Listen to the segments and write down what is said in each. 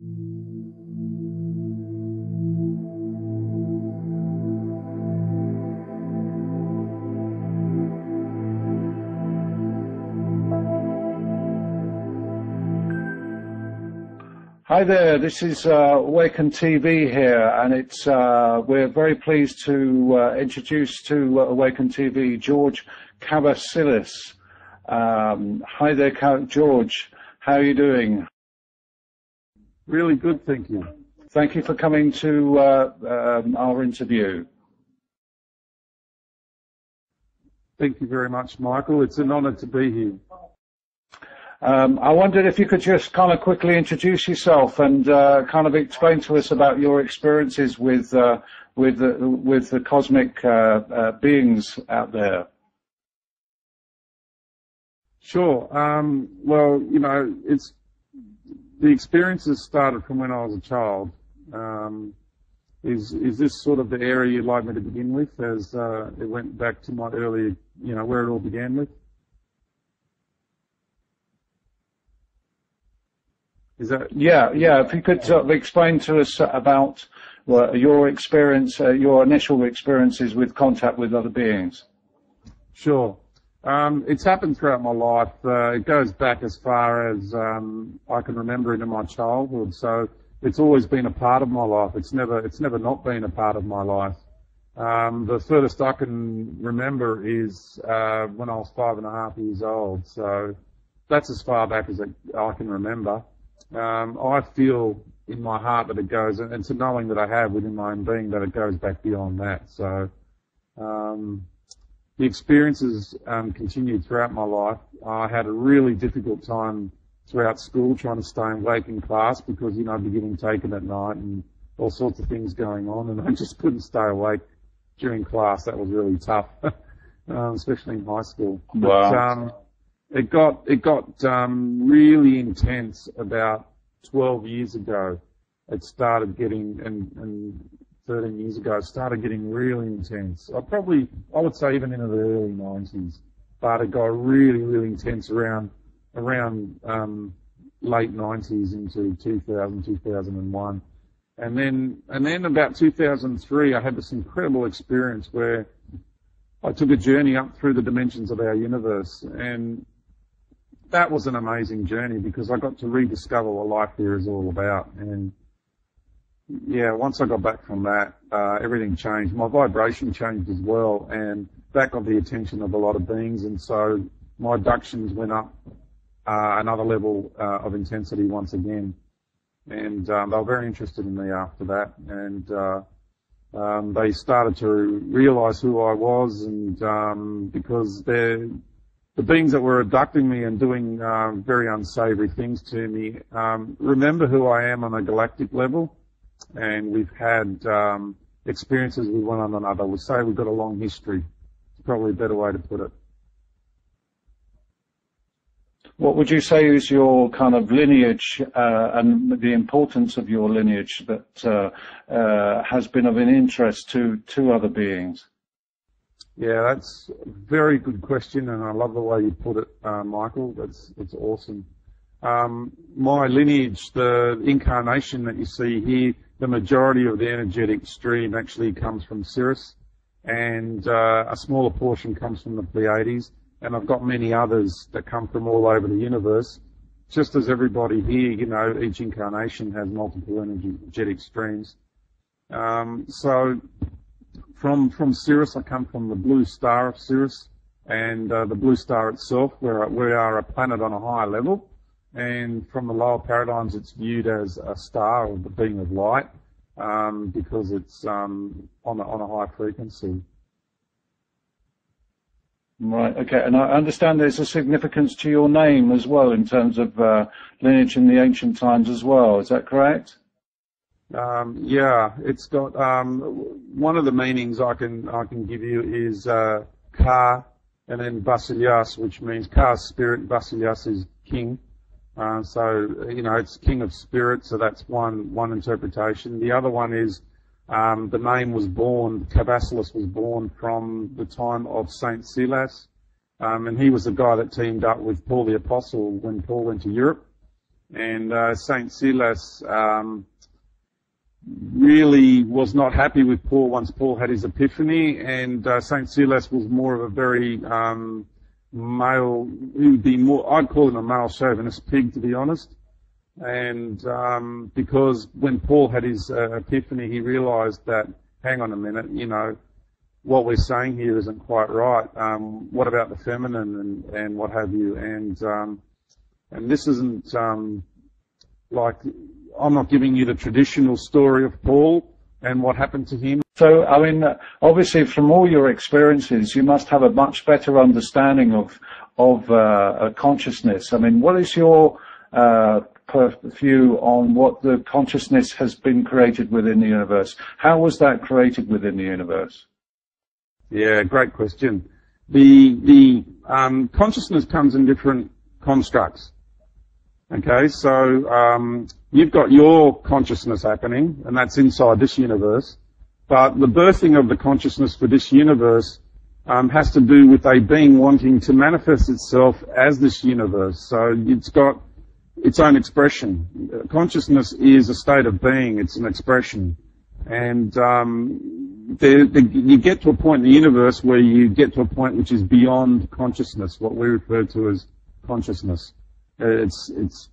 Hi there, this is Awaken TV here, and we're very pleased to introduce to Awaken TV George Kavassilas. Hi there, George. How are you doing? Really good, thank you. Thank you for coming to our interview. Thank you very much, Michael. It's an honour to be here. I wondered if you could just kind of quickly introduce yourself and kind of explain to us about your experiences with the cosmic beings out there. Sure. Well, you know, the experiences started from when I was a child. Is this sort of the area you'd like me to begin with, as it went back to my early, you know, where it all began with? Is that? Yeah. If you could sort of explain to us about your experience, your initial experiences with contact with other beings. Sure. It's happened throughout my life. It goes back as far as I can remember into my childhood. So it's always been a part of my life. It's never not been a part of my life. The furthest I can remember is when I was 5.5 years old. So that's as far back as I can remember. I feel in my heart that it goes, and it's a knowing that I have within my own being that it goes back beyond that. So the experiences continued throughout my life. I had a really difficult time throughout school trying to stay awake in class because, you know, I'd be getting taken at night and all sorts of things going on, and I just couldn't stay awake during class. That was really tough, especially in high school. Wow. It got really intense about 12 years ago. It started getting, and 13 years ago, it started getting really intense. I would say even into the early 90s, but it got really, really intense around late 90s into 2000, 2001. And then about 2003, I had this incredible experience where I took a journey up through the dimensions of our universe, and that was an amazing journey because I got to rediscover what life here is all about. And yeah, once I got back from that, everything changed. My vibration changed as well, and that got the attention of a lot of beings, and so my abductions went up another level of intensity once again. And they were very interested in me after that, and they started to realize who I was, and because the beings that were abducting me and doing very unsavory things to me remember who I am on a galactic level, and we've had experiences with one another. We'll say we've got a long history. It's probably a better way to put it. What would you say is your kind of lineage and the importance of your lineage that has been of an interest to other beings? Yeah, that's a very good question, and I love the way you put it, Michael. It's awesome. My lineage, the incarnation that you see here, the majority of the energetic stream actually comes from Sirius, and a smaller portion comes from the Pleiades, and I've got many others that come from all over the universe. Just as everybody here, you know, each incarnation has multiple energetic streams. So from Sirius, I come from the blue star of Sirius, and the blue star itself, we are a planet on a higher level, and from the lower paradigms, it's viewed as a star or the being of light, because it's on a high frequency. Right, okay, and I understand there's a significance to your name as well in terms of lineage in the ancient times as well, is that correct? Yeah, it's got, one of the meanings I can give you is, Ka, and then Basilas, which means Ka's spirit, Basilas is king. So, you know, it's king of spirit, so that's one interpretation. The other one is, the name was born, Kavassilas was born from the time of Saint Silas, and he was the guy that teamed up with Paul the Apostle when Paul went to Europe. And Saint Silas really was not happy with Paul once Paul had his epiphany, and Saint Silas was more of a very male, he would be more, I'd call him a male chauvinist pig, to be honest. And because when Paul had his epiphany, he realized that, hang on a minute, you know, what we're saying here isn't quite right. What about the feminine and what have you? And this isn't like, I'm not giving you the traditional story of Paul and what happened to him. So, I mean, obviously from all your experiences, you must have a much better understanding of consciousness. I mean, what is your view on what the consciousness has been created within the universe? How was that created within the universe? Yeah, great question. The consciousness comes in different constructs. Okay, so you've got your consciousness happening, and that's inside this universe. But the birthing of the consciousness for this universe has to do with a being wanting to manifest itself as this universe. So it's got its own expression. Consciousness is a state of being. It's an expression. And you get to a point in the universe where you get to a point which is beyond consciousness, what we refer to as consciousness. It's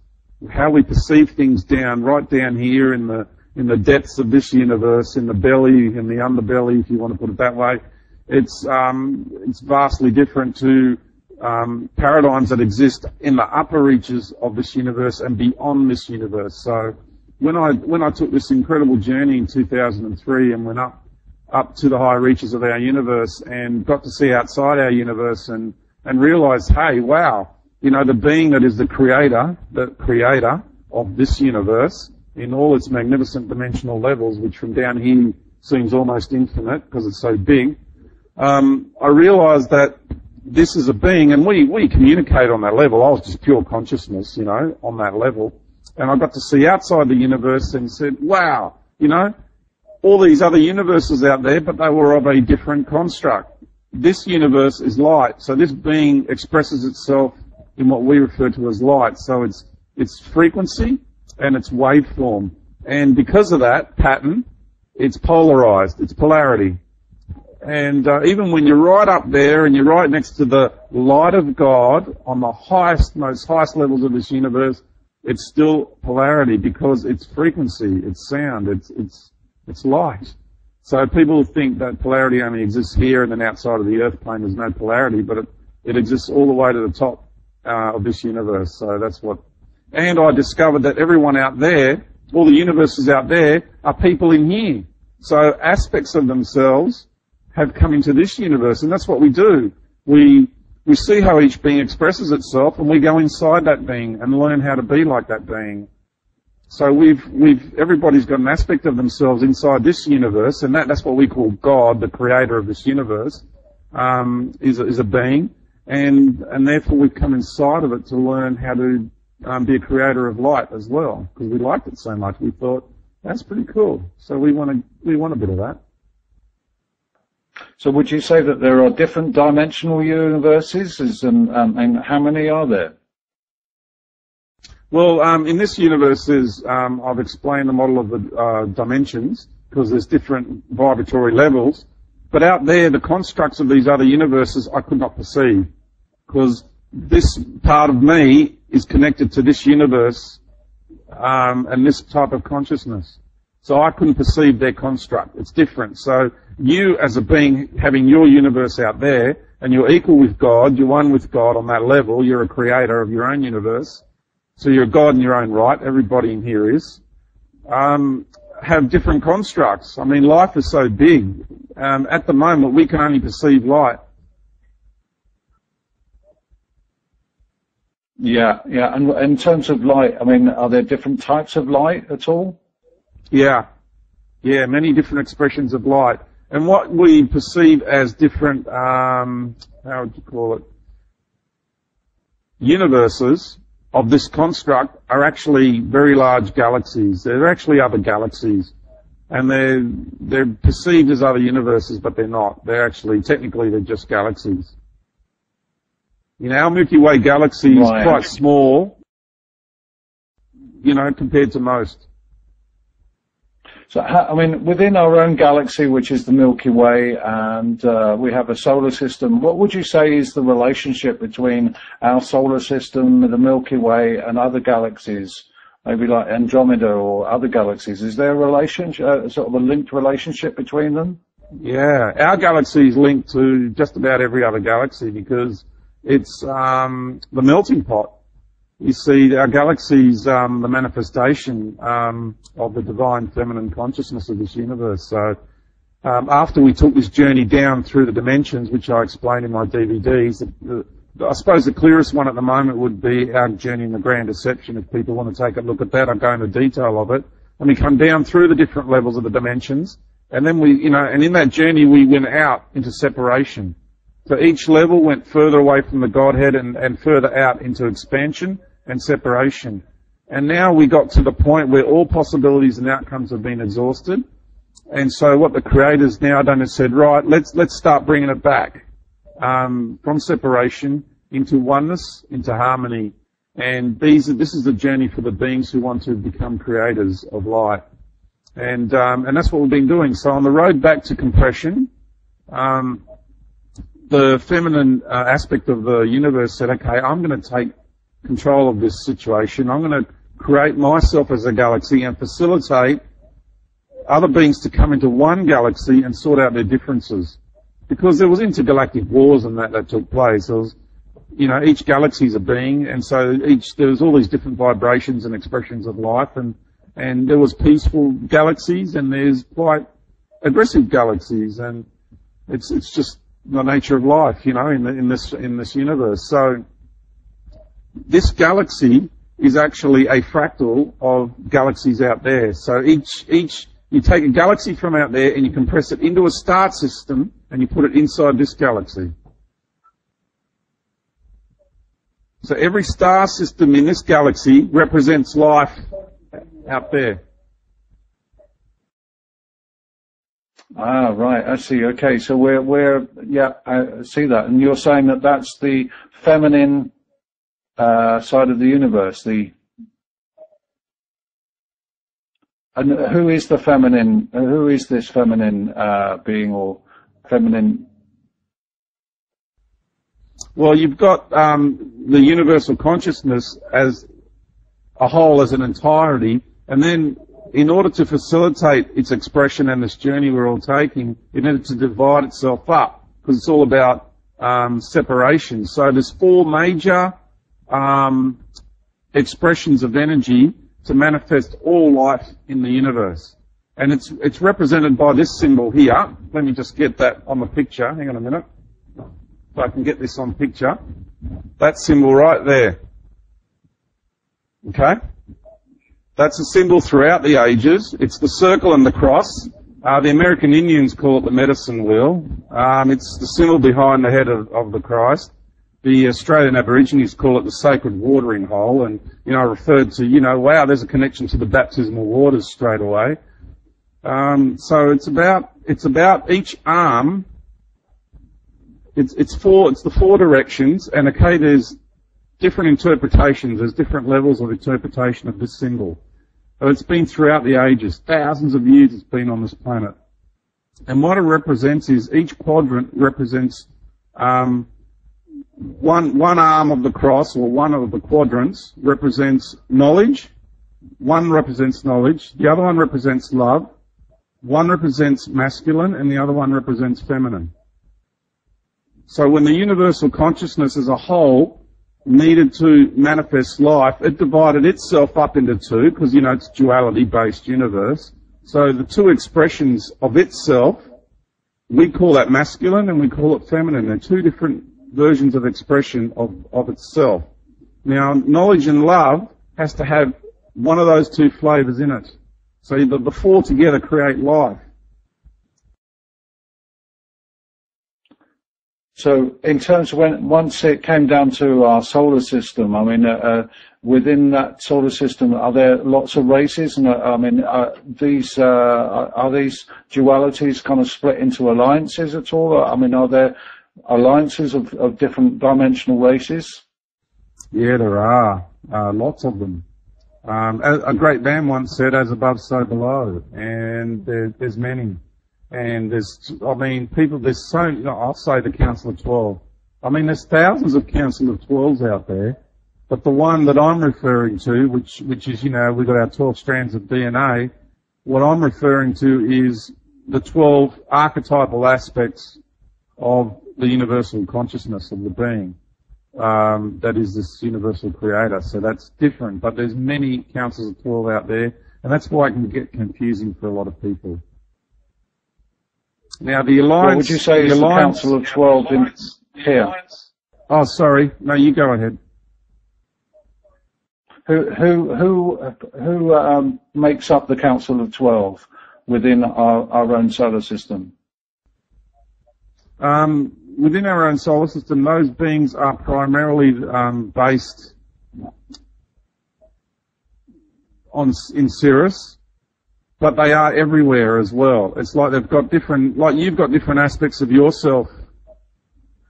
how we perceive things right down here in the depths of this universe, in the belly, in the underbelly, if you want to put it that way. It's vastly different to paradigms that exist in the upper reaches of this universe and beyond this universe. So when I took this incredible journey in 2003 and went up to the high reaches of our universe and got to see outside our universe and realized, hey, wow, you know, the being that is the creator of this universe in all its magnificent dimensional levels, which from down here seems almost infinite because it's so big, I realized that this is a being, and we communicate on that level. I was just pure consciousness, you know, on that level. And I got to see outside the universe and said, wow, you know, all these other universes out there, but they were of a different construct. This universe is light, so this being expresses itself in what we refer to as light. So it's frequency and it's waveform. And because of that pattern, it's polarized, it's polarity. And even when you're right up there and you're right next to the light of God on the most highest levels of this universe, it's still polarity because it's frequency, it's sound, it's light. So people think that polarity only exists here and then outside of the earth plane there's no polarity, but it exists all the way to the top of this universe. So that's what. And I discovered that everyone out there, all the universes out there, are people in here. So aspects of themselves have come into this universe, and that's what we do. We see how each being expresses itself, and we go inside that being and learn how to be like that being. So everybody's got an aspect of themselves inside this universe, and that's what we call God, the creator of this universe, is a being, and therefore we've come inside of it to learn how to be a creator of light as well, because we liked it so much. We thought that's pretty cool, so we want a bit of that. So would you say that there are different dimensional universes, and how many are there? Well, in this universe, I've explained the model of the dimensions, because there's different vibratory levels. But out there, the constructs of these other universes I could not perceive, because this part of me is connected to this universe and this type of consciousness. So I couldn't perceive their construct. It's different. So you, as a being, having your universe out there, and you're equal with God, you're one with God on that level, you're a creator of your own universe, so you're a God in your own right, everybody in here is, have different constructs. I mean, life is so big. At the moment, we can only perceive light. Yeah. And in terms of light, I mean, are there different types of light at all? Yeah, many different expressions of light. And what we perceive as different, how would you call it, universes of this construct are actually very large galaxies. They're actually other galaxies. And they're perceived as other universes, but they're not. Technically, they're just galaxies. You know, our Milky Way galaxy is quite small. compared to most. So, I mean, within our own galaxy, which is the Milky Way, and we have a solar system, what would you say is the relationship between our solar system, the Milky Way, and other galaxies, maybe like Andromeda or other galaxies? Is there a relationship, sort of a linked relationship between them? Yeah, our galaxy is linked to just about every other galaxy because it's the melting pot. You see, our galaxy is the manifestation of the divine feminine consciousness of this universe. So after we took this journey down through the dimensions, which I explain in my DVDs, I suppose the clearest one at the moment would be our journey in the Grand Ascension. If people want to take a look at that, I'll go into detail of it. And we come down through the different levels of the dimensions. And then and in that journey we went out into separation. So each level went further away from the Godhead and further out into expansion and separation. And now we got to the point where all possibilities and outcomes have been exhausted. And so what the creators now done is said, right, let's start bringing it back from separation into oneness, into harmony. And this is the journey for the beings who want to become creators of light. And that's what we've been doing. So on the road back to compression, the feminine aspect of the universe said, okay, I'm going to take control of this situation. I'm going to create myself as a galaxy and facilitate other beings to come into one galaxy and sort out their differences. Because there was intergalactic wars and that took place. There was, each galaxy is a being, and so there was all these different vibrations and expressions of life, and there was peaceful galaxies and there's quite aggressive galaxies, and it's just the nature of life, in this universe. So this galaxy is actually a fractal of galaxies out there. So you take a galaxy from out there and you compress it into a star system and you put it inside this galaxy. So every star system in this galaxy represents life out there. Ah, right. I see. Okay. So I see that. And you're saying that that's the feminine side of the universe. And who is the feminine? Who is this feminine being or feminine? Well, you've got the universal consciousness as a whole, as an entirety, and then in order to facilitate its expression and this journey we're all taking, it needed to divide itself up because it's all about separation. So there's four major expressions of energy to manifest all life in the universe. And it's represented by this symbol here. Let me just get that on the picture. Hang on a minute. If I can get this on picture. That symbol right there. Okay? That's a symbol throughout the ages. It's the circle and the cross. The American Indians call it the medicine wheel. It's the symbol behind the head of the Christ. The Australian Aborigines call it the sacred watering hole, and, I referred to, wow, there's a connection to the baptismal waters straight away. So it's about each arm. It's the four directions, and okay, there's different interpretations. There's different levels of interpretation of this symbol. So it's been throughout the ages. Thousands of years it's been on this planet. And what it represents is each quadrant represents one arm of the cross, or one of the quadrants, represents knowledge. One represents knowledge. The other one represents love. One represents masculine, and the other one represents feminine. So when the universal consciousness as a whole needed to manifest life, it divided itself up into two, because, it's a duality-based universe. So the two expressions of itself, we call that masculine and we call it feminine. They're two different versions of expression of itself. Now, knowledge and love has to have one of those two flavors in it. So the four together create life. So in terms of once it came down to our solar system, I mean, within that solar system, are there lots of races? And are these dualities kind of split into alliances at all? I mean, are there alliances of different dimensional races? Yeah, there are lots of them. A great man once said, "As above, so below," and there's many. And there's so, I'll say the Council of 12. I mean, there's thousands of Council of 12s out there, but the one that I'm referring to, which is, we've got our 12 strands of DNA, what I'm referring to is the 12 archetypal aspects of the universal consciousness of the being, that is this universal creator. So that's different, but there's many Councils of 12 out there, and that's why it can get confusing for a lot of people. Now, the Alliance... What would you say is the Council of 12 in here? Oh, sorry. No, you go ahead. Who makes up the Council of 12 within our own solar system? Within our own solar system, those beings are primarily based in Sirius, but they are everywhere as well. It's like they've got different, like you've got different aspects of yourself,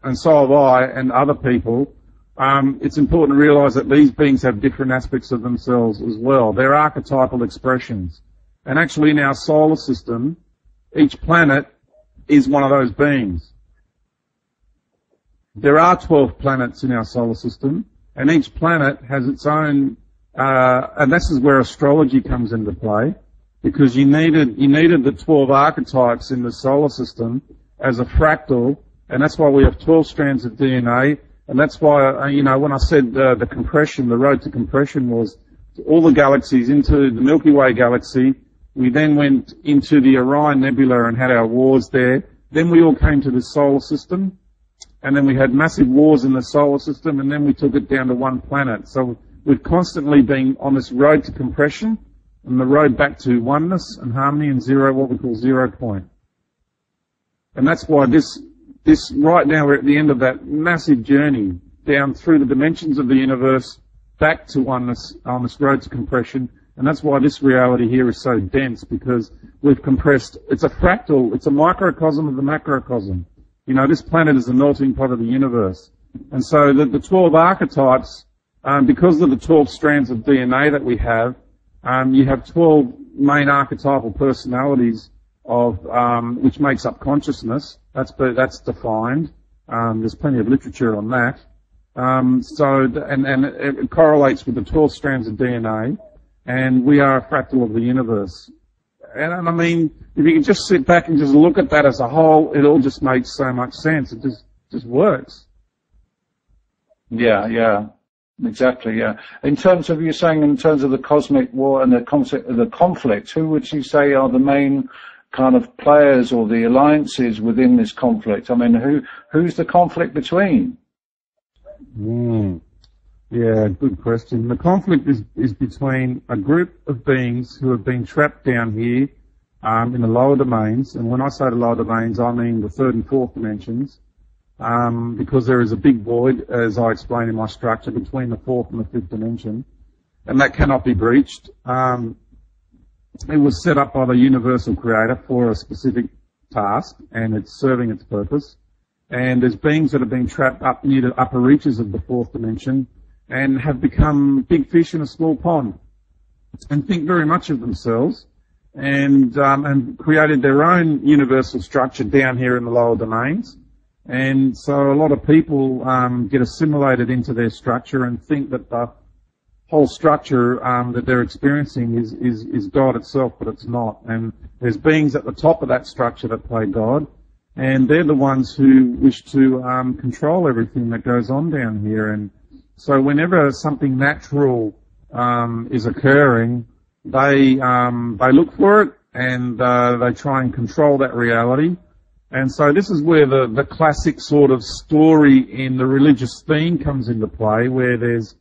and so have I and other people. It's important to realise that these beings have different aspects of themselves as well. They're archetypal expressions. And actually in our solar system, each planet is one of those beings. There are 12 planets in our solar system, and each planet has its own, and this is where astrology comes into play, because you needed the 12 archetypes in the solar system as a fractal, and that's why we have 12 strands of DNA, and that's why, when I said the compression, the road to compression was all the galaxies into the Milky Way galaxy. We then went into the Orion Nebula and had our wars there. Then we all came to the solar system, and then we had massive wars in the solar system, and then we took it down to one planet. So we've constantly been on this road to compression, and the road back to oneness and harmony and zero, what we call 0 point. And that's why this right now we're at the end of that massive journey down through the dimensions of the universe back to oneness on this road to compression. And that's why this reality here is so dense, because we've compressed. It's a fractal. It's a microcosm of the macrocosm. This planet is a melting pot of the universe. And so the 12 archetypes, because of the 12 strands of DNA that we have, you have 12 main archetypal personalities of, which makes up consciousness. That's defined. There's plenty of literature on that. And it correlates with the 12 strands of DNA, and we are a fractal of the universe. And I mean, if you can just sit back and just look at that as a whole, it all just makes so much sense. It just works. Yeah, exactly, yeah. In terms of, you're saying in terms of the cosmic war and the conflict, who would you say are the main kind of players or the alliances within this conflict? I mean, who's the conflict between? Yeah, good question. The conflict is between a group of beings who have been trapped down here in the lower domains. And when I say the lower domains, I mean the third and fourth dimensions, because there is a big void, as I explained in my structure, between the fourth and the fifth dimension, and that cannot be breached. It was set up by the universal creator for a specific task, and it's serving its purpose. And there's beings that have been trapped up near the upper reaches of the fourth dimension and have become big fish in a small pond and think very much of themselves, and created their own universal structure down here in the lower domains. And so a lot of people get assimilated into their structure and think that the whole structure that they're experiencing is God itself, but it's not. And there's beings at the top of that structure that play God, and they're the ones who wish to control everything that goes on down here. And so whenever something natural is occurring, they look for it, and they try and control that reality. And so this is where the classic sort of story in the religious theme comes into play, where there's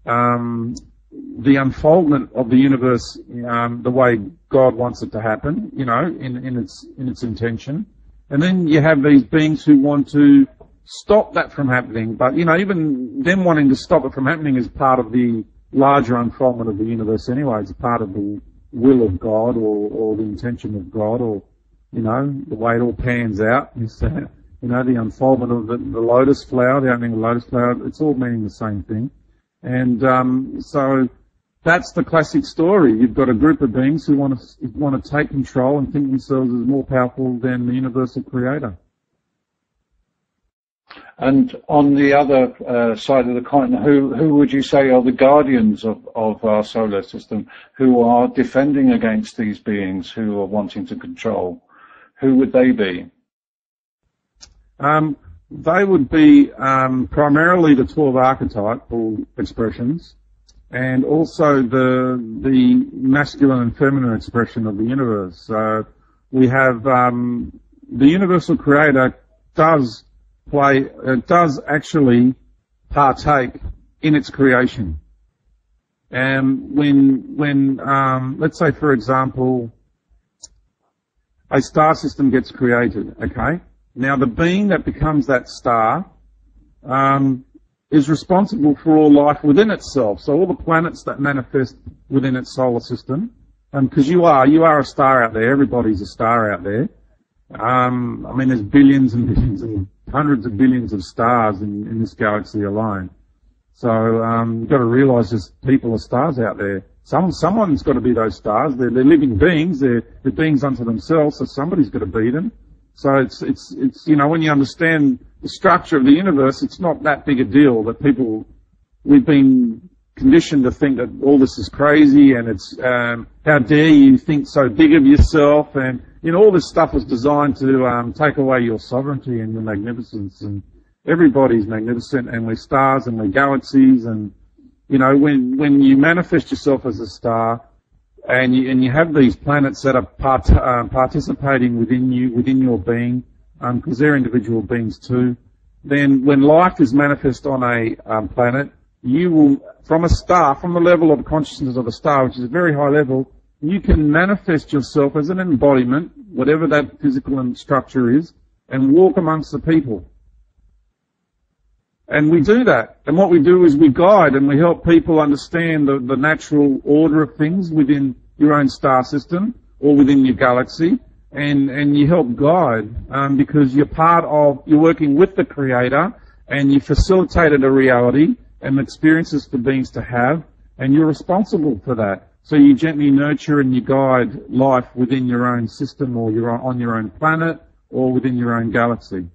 the unfoldment of the universe the way God wants it to happen, in its intention. And then you have these beings who want to stop that from happening. But, even them wanting to stop it from happening is part of the larger unfoldment of the universe anyway. It's part of the will of God, or the intention of God, or, the way it all pans out. Is, the unfoldment of the lotus flower, the opening of the lotus flower, it's all meaning the same thing. And so that's the classic story. You've got a group of beings who want to take control and think themselves as more powerful than the universal creator. And on the other side of the coin, who would you say are the guardians of our solar system who are defending against these beings who are wanting to control? Who would they be? They would be primarily the 12 archetypal expressions, and also the masculine and feminine expression of the universe. So we have the universal creator does actually partake in its creation. And when let's say, for example, a star system gets created, okay? Now the being that becomes that star is responsible for all life within itself. So all the planets that manifest within its solar system, because you are a star out there. Everybody's a star out there. I mean, there's billions and billions and hundreds of billions of stars in this galaxy alone. So you've got to realise there's people are stars out there. Someone's got to be those stars. They're living beings. They're beings unto themselves. So somebody's got to be them. So it's when you understand the structure of the universe, it's not that big a deal that we've been conditioned to think that all this is crazy and it's how dare you think so big of yourself, and all this stuff was designed to take away your sovereignty and your magnificence. And everybody's magnificent, and we're stars and we're galaxies, and when you manifest yourself as a star and you have these planets that are participating within your being, because they're individual beings too, then when life is manifest on a planet, you will, from a star, from the level of consciousness of a star, which is a very high level, you can manifest yourself as an embodiment, whatever that physical structure is, and walk amongst the people. And we do that. And what we do is we guide and we help people understand the natural order of things within your own star system or within your galaxy. And you help guide, because you're working with the Creator, and you facilitated a reality and experiences for beings to have, and you're responsible for that. So you gently nurture and you guide life within your own system, or on your own planet, or within your own galaxy.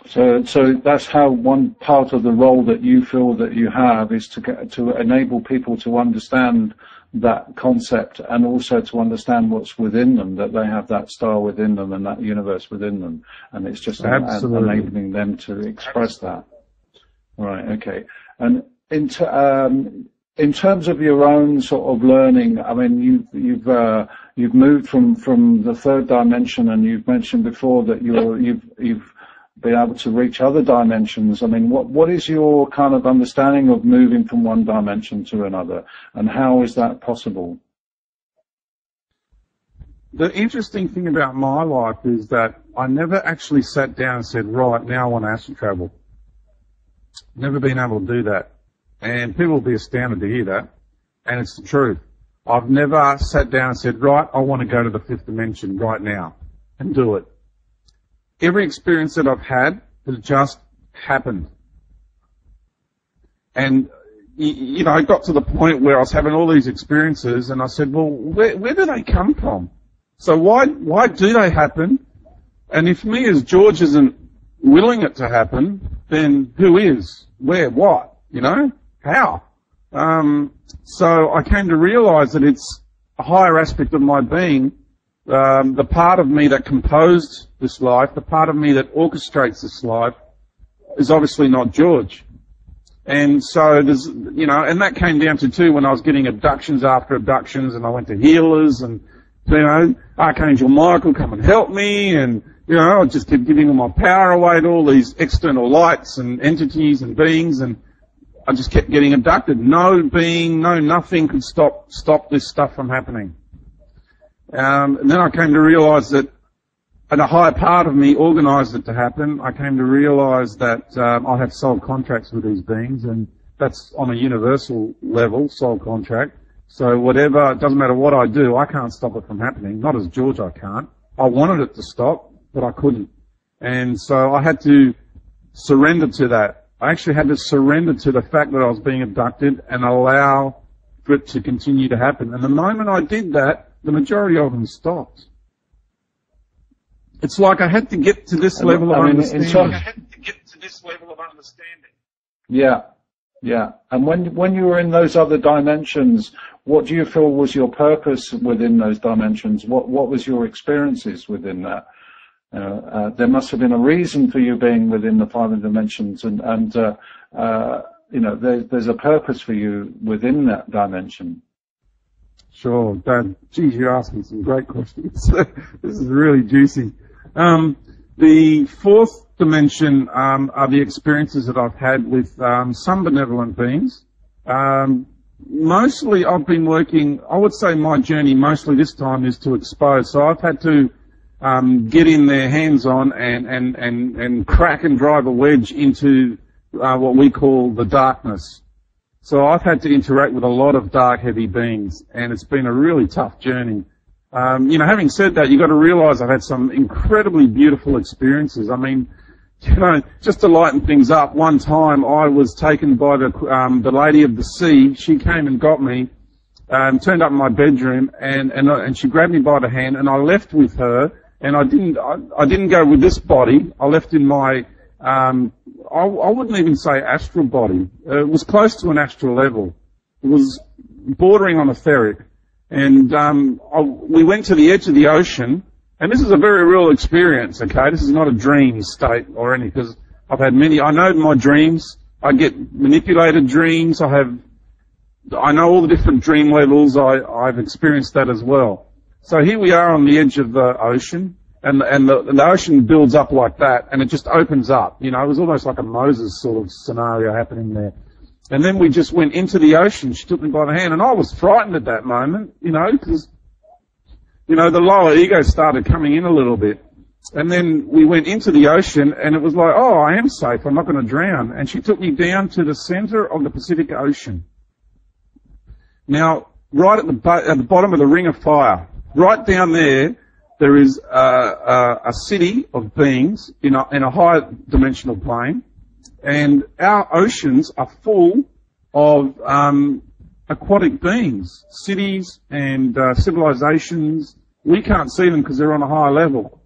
So that's how one part of the role that you feel that you have is to enable people to understand that concept, and also to understand what's within them, that they have that star within them and that universe within them, and it's just enabling them to express that. Right. Okay. And in terms of your own sort of learning, I mean, you've moved from the third dimension, and you've mentioned before that you've been able to reach other dimensions. I mean, what is your kind of understanding of moving from one dimension to another, and how is that possible? The interesting thing about my life is that I never actually sat down and said, right, now I want to astral travel. Never been able to do that. And people will be astounded to hear that. And it's the truth. I've never sat down and said, right, I want to go to the fifth dimension right now and do it. Every experience that I've had has just happened. And, I got to the point where I was having all these experiences, and I said, well, where do they come from? So why do they happen? And if me as George isn't willing it to happen, then who is? Where? What? How? So I came to realize that it's a higher aspect of my being. The part of me that composed this life, the part of me that orchestrates this life, is obviously not George. And so there's, and that came down to too when I was getting abductions after abductions, and I went to healers, and, Archangel Michael, come and help me, and, I just kept giving all my power away to all these external lights and entities and beings, and I just kept getting abducted. No being, no nothing could stop this stuff from happening. And then I came to realize that, and a higher part of me organized it to happen. I came to realize that I have soul contracts with these beings, and that's on a universal level, soul contract. So whatever, it doesn't matter what I do, I can't stop it from happening. Not as George, I can't. I wanted it to stop, but I couldn't. And so I had to surrender to that. I actually had to surrender to the fact that I was being abducted and allow for it to continue to happen. And the moment I did that, the majority of them stopped. It's like I had to get to this level of understanding. Yeah, yeah. And when you were in those other dimensions, what do you feel was your purpose within those dimensions? What was your experiences within that? There must have been a reason for you being within the 5 dimensions, and you know, there's a purpose for you within that dimension. Sure, Dad. Geez, you're asking some great questions. This is really juicy. The 4th dimension are the experiences that I've had with some benevolent beings. Mostly I've been working, I would say my journey mostly this time is to expose. So I've had to get in there hands-on and crack and drive a wedge into what we call the darkness. So I've had to interact with a lot of dark, heavy beings, and it's been a really tough journey. You know, having said that, you've got to realize I've had some incredibly beautiful experiences. I mean, you know, just to lighten things up, one time I was taken by the Lady of the Sea. She came and got me, turned up in my bedroom, and she grabbed me by the hand, and I left with her, and I didn't go with this body. I left in my, I wouldn't even say astral body. It was close to an astral level. It was bordering on etheric. And we went to the edge of the ocean, and this is a very real experience, okay? This is not a dream state or anything, because I've had many. I know my dreams. I get manipulated dreams. I know all the different dream levels. I've experienced that as well. So here we are on the edge of the ocean, and the ocean builds up like that, and it just opens up. You know, it was almost like a Moses sort of scenario happening there. And then we just went into the ocean. She took me by the hand, and I was frightened at that moment, you know, because, you know, the lower ego started coming in a little bit. And then we went into the ocean, and it was like, oh, I am safe. I'm not going to drown. And she took me down to the center of the Pacific Ocean. Now, right at the bottom of the Ring of Fire, right down there, there is a city of beings in a higher dimensional plane. And our oceans are full of aquatic beings, cities and civilizations. We can't see them because they're on a higher level.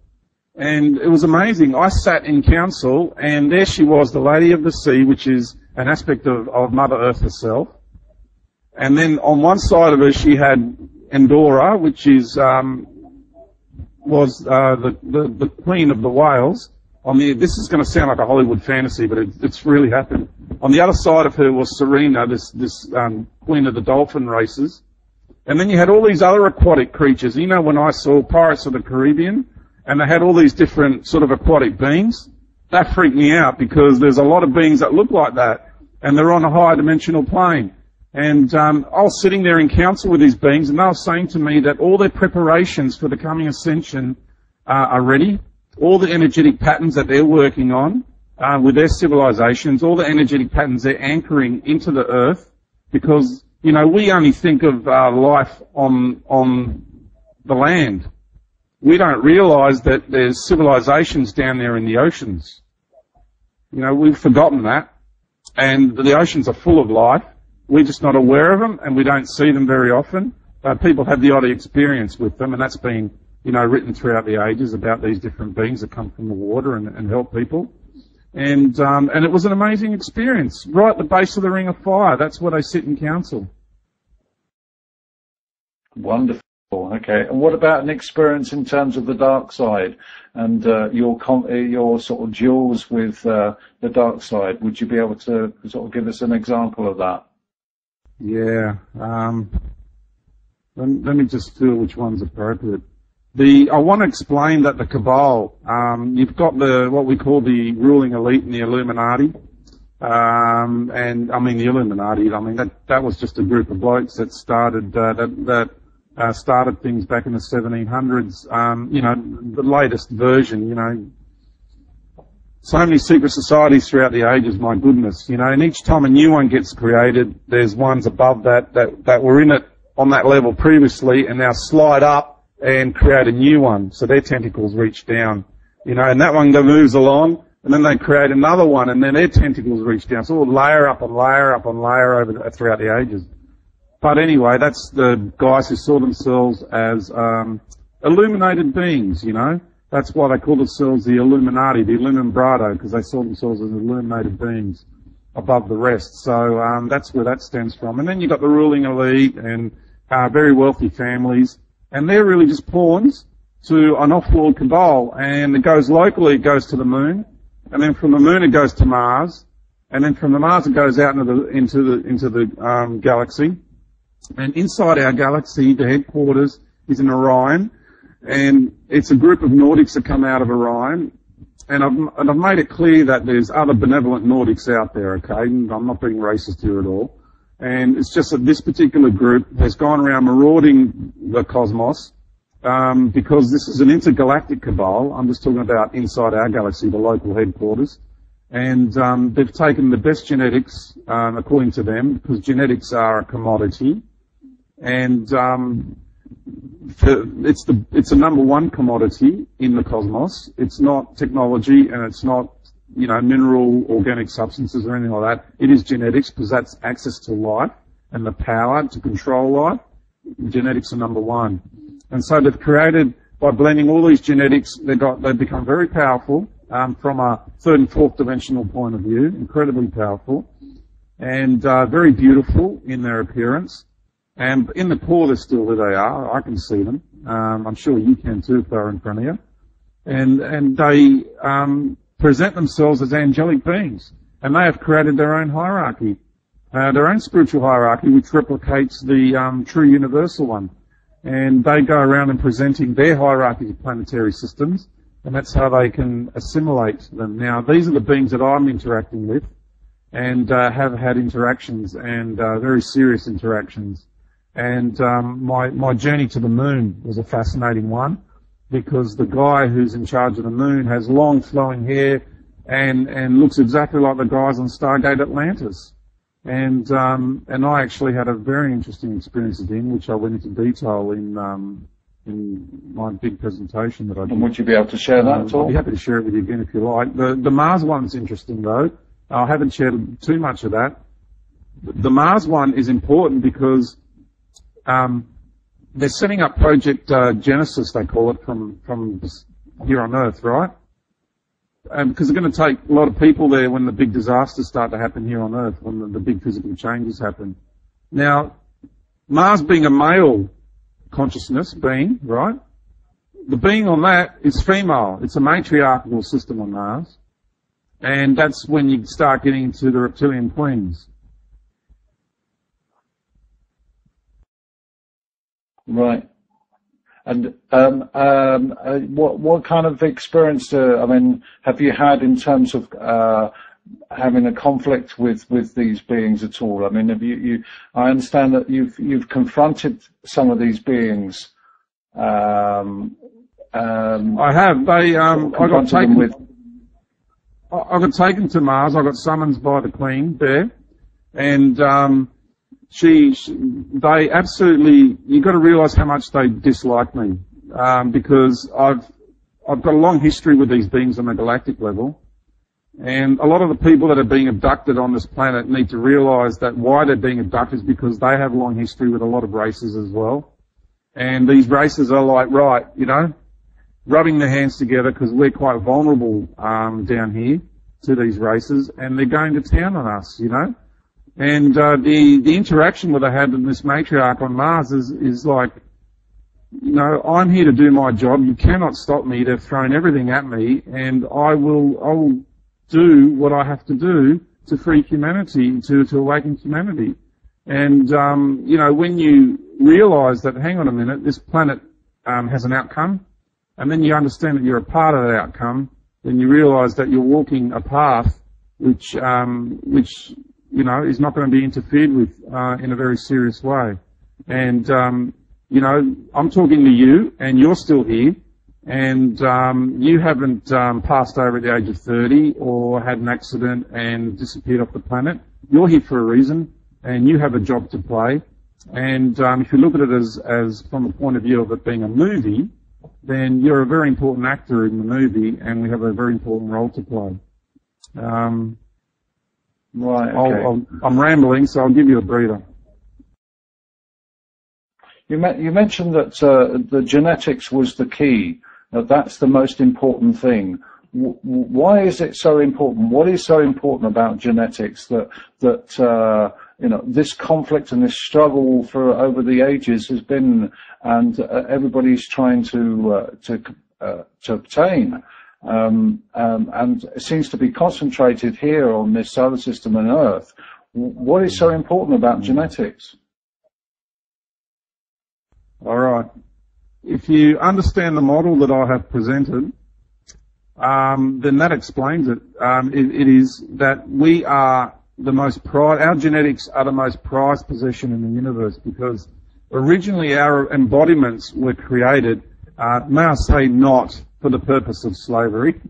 And it was amazing. I sat in council, and there she was, the Lady of the Sea, which is an aspect of Mother Earth herself. And then on one side of her, she had Endora, which is was the queen of the whales. This is going to sound like a Hollywood fantasy, but it's really happened. On the other side of her was Serena, this queen of the dolphin races. And then you had all these other aquatic creatures. You know, when I saw Pirates of the Caribbean, and they had all these different sort of aquatic beings, that freaked me out, because there's a lot of beings that look like that, and they're on a higher dimensional plane. And I was sitting there in council with these beings, and they were saying to me that all their preparations for the coming ascension are ready. All the energetic patterns that they're working on with their civilizations, all the energetic patterns they're anchoring into the earth, because, you know, we only think of life on the land. We don't realize that there's civilizations down there in the oceans. You know, we've forgotten that. And the oceans are full of life. We're just not aware of them, and we don't see them very often. People have the odd experience with them, and that's been, you know, written throughout the ages about these different beings that come from the water and help people. And it was an amazing experience. Right at the base of the Ring of Fire. That's where they sit in council. Wonderful. Okay. And what about an experience in terms of the dark side and your sort of duels with the dark side? Would you be able to sort of give us an example of that? Yeah. Let me just feel which one's appropriate. I want to explain that the Cabal, you've got what we call the ruling elite and the Illuminati. And I mean the Illuminati, I mean that was just a group of blokes that started started things back in the 1700s. You know, the latest version. You know, so many secret societies throughout the ages. My goodness, you know, and each time a new one gets created, there's ones above that were in it on that level previously, and now slide up and create a new one. So their tentacles reach down, you know, and that one moves along, and then they create another one, and then their tentacles reach down. So it'll layer up and layer up and layer over throughout the ages. But anyway, that's the guys who saw themselves as illuminated beings, you know. That's why they call themselves the Illuminati, the Illuminbrado, because they saw themselves as illuminated beings above the rest. So that's where that stems from. And then you've got the ruling elite and very wealthy families, and they're really just pawns to an off-world cabal. And it goes locally, it goes to the moon, and then from the moon it goes to Mars, and then from the Mars it goes out into the galaxy. And inside our galaxy, the headquarters is in Orion, and it's a group of Nordics that come out of Orion. And I've made it clear that there's other benevolent Nordics out there, okay? And I'm not being racist here at all. And it's just that this particular group has gone around marauding the cosmos, because this is an intergalactic cabal. I'm just talking about inside our galaxy, the local headquarters. And they've taken the best genetics, according to them, because genetics are a commodity. And it's a number one commodity in the cosmos. It's not technology, and it's not, you know, mineral, organic substances or anything like that. It is genetics, because that's access to life and the power to control life. Genetics are number one. And so they've created, by blending all these genetics, they've become very powerful, from a third and fourth dimensional point of view, incredibly powerful, and very beautiful in their appearance. And in the core, they're still who they are. I can see them. I'm sure you can too if they're in front of you. And they present themselves as angelic beings. And they have created their own hierarchy, their own spiritual hierarchy, which replicates the true universal one. And they go around and presenting their hierarchy of planetary systems, and that's how they can assimilate them. Now, these are the beings that I'm interacting with, and have had interactions, and very serious interactions. And my journey to the moon was a fascinating one, because the guy who's in charge of the moon has long flowing hair and looks exactly like the guys on Stargate Atlantis. And I actually had a very interesting experience with him, which I went into detail in my big presentation that I did. And would you be able to share that at all? I'd be happy to share it with you again if you like. The Mars one's interesting though. I haven't shared too much of that. The Mars one is important because they're setting up Project Genesis, they call it, from here on Earth, right? Because they're going to take a lot of people there when the big disasters start to happen here on Earth, when the big physical changes happen. Now, Mars being a male consciousness being, right? The being on that is female. It's a matriarchal system on Mars. And that's when you start getting into the reptilian queens. Right. And what kind of experience, have you had in terms of having a conflict with these beings at all? I mean, have you? I understand that you've confronted some of these beings. I have. They I got taken to Mars. I got summoned by the Queen there, and they absolutely, you've got to realise how much they dislike me, because I've got a long history with these beings on a galactic level, and a lot of the people that are being abducted on this planet need to realise that why they're being abducted is because they have a long history with a lot of races as well, and these races are like, right, you know, rubbing their hands together because we're quite vulnerable down here to these races, and they're going to town on us, you know. And the interaction that I had with this matriarch on Mars is like, you know, I'm here to do my job. You cannot stop me. They've thrown everything at me, and I will do what I have to do to free humanity, to awaken humanity. And you know, when you realise that, hang on a minute, this planet has an outcome, and then you understand that you're a part of that outcome, then you realise that you're walking a path which you know, is not going to be interfered with in a very serious way. And, you know, I'm talking to you, and you're still here, and you haven't passed over at the age of 30 or had an accident and disappeared off the planet. You're here for a reason, and you have a job to play. And if you look at it as from the point of view of it being a movie, then you're a very important actor in the movie, and we have a very important role to play. Right. Okay. I'm rambling, so I'll give you a breather. You mentioned that the genetics was the key. That's the most important thing. Why is it so important? What is so important about genetics that this conflict and this struggle for over the ages has been, and everybody's trying to obtain, and it seems to be concentrated here on this solar system and Earth. What is so important about genetics? All right. If you understand the model that I have presented, then that explains it. It is that we are our genetics are the most prized possession in the universe, because originally our embodiments were created, may I say, not for the purpose of slavery.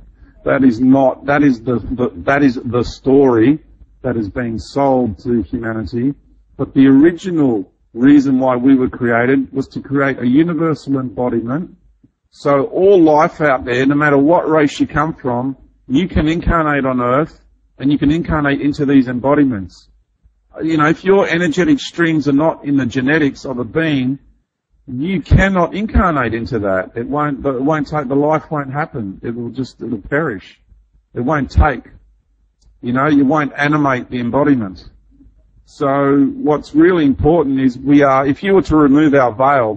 That is the story that is being sold to humanity. But the original reason why we were created was to create a universal embodiment. So all life out there, no matter what race you come from, you can incarnate on Earth, and you can incarnate into these embodiments. If your energetic streams are not in the genetics of a being, you cannot incarnate into that. It won't take, the life won't happen. It'll perish. It won't take. You won't animate the embodiment. So what's really important is if you were to remove our veil,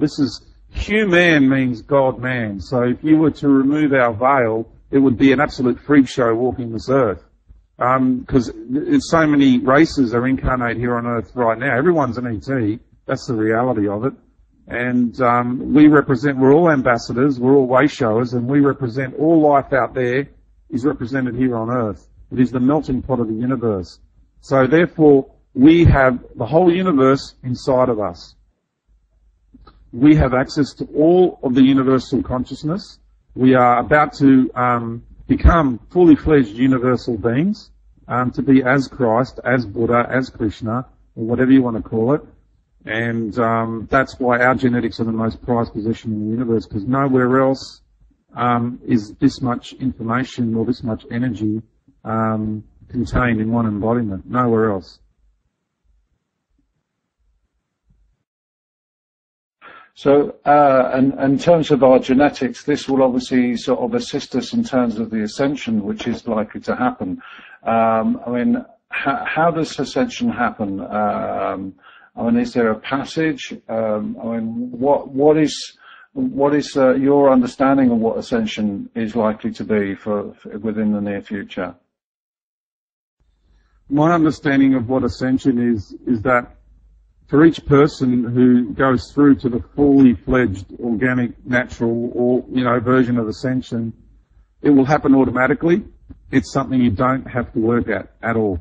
human means God-man. So if you were to remove our veil, it would be an absolute freak show walking this earth. Because so many races are incarnate here on Earth right now. Everyone's an ET. That's the reality of it. And we're all ambassadors, we're all way showers, and we represent all life out there is represented here on Earth. It is the melting pot of the universe. So therefore, we have the whole universe inside of us. We have access to all of the universal consciousness. We are about to become fully fledged universal beings, to be as Christ, as Buddha, as Krishna, or whatever you want to call it. And that's why our genetics are the most prized possession in the universe, because nowhere else is this much information or this much energy contained in one embodiment. Nowhere else. So, in terms of our genetics, this will obviously sort of assist us in terms of the ascension, which is likely to happen. How does ascension happen? Is there a passage? What is your understanding of what ascension is likely to be for within the near future? My understanding of what ascension is that for each person who goes through to the fully fledged organic, natural, or version of ascension, it will happen automatically. It's something you don't have to work at all.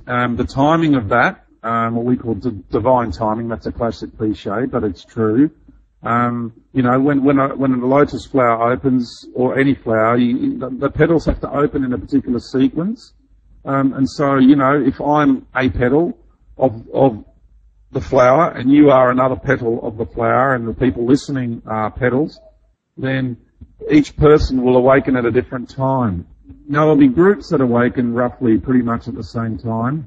The timing of that, what we call divine timing, that's a classic cliche, but it's true. When a lotus flower opens, or any flower, the petals have to open in a particular sequence. And so, if I'm a petal of the flower, and you are another petal of the flower, and the people listening are petals, then each person will awaken at a different time. Now, there'll be groups that awaken roughly pretty much at the same time,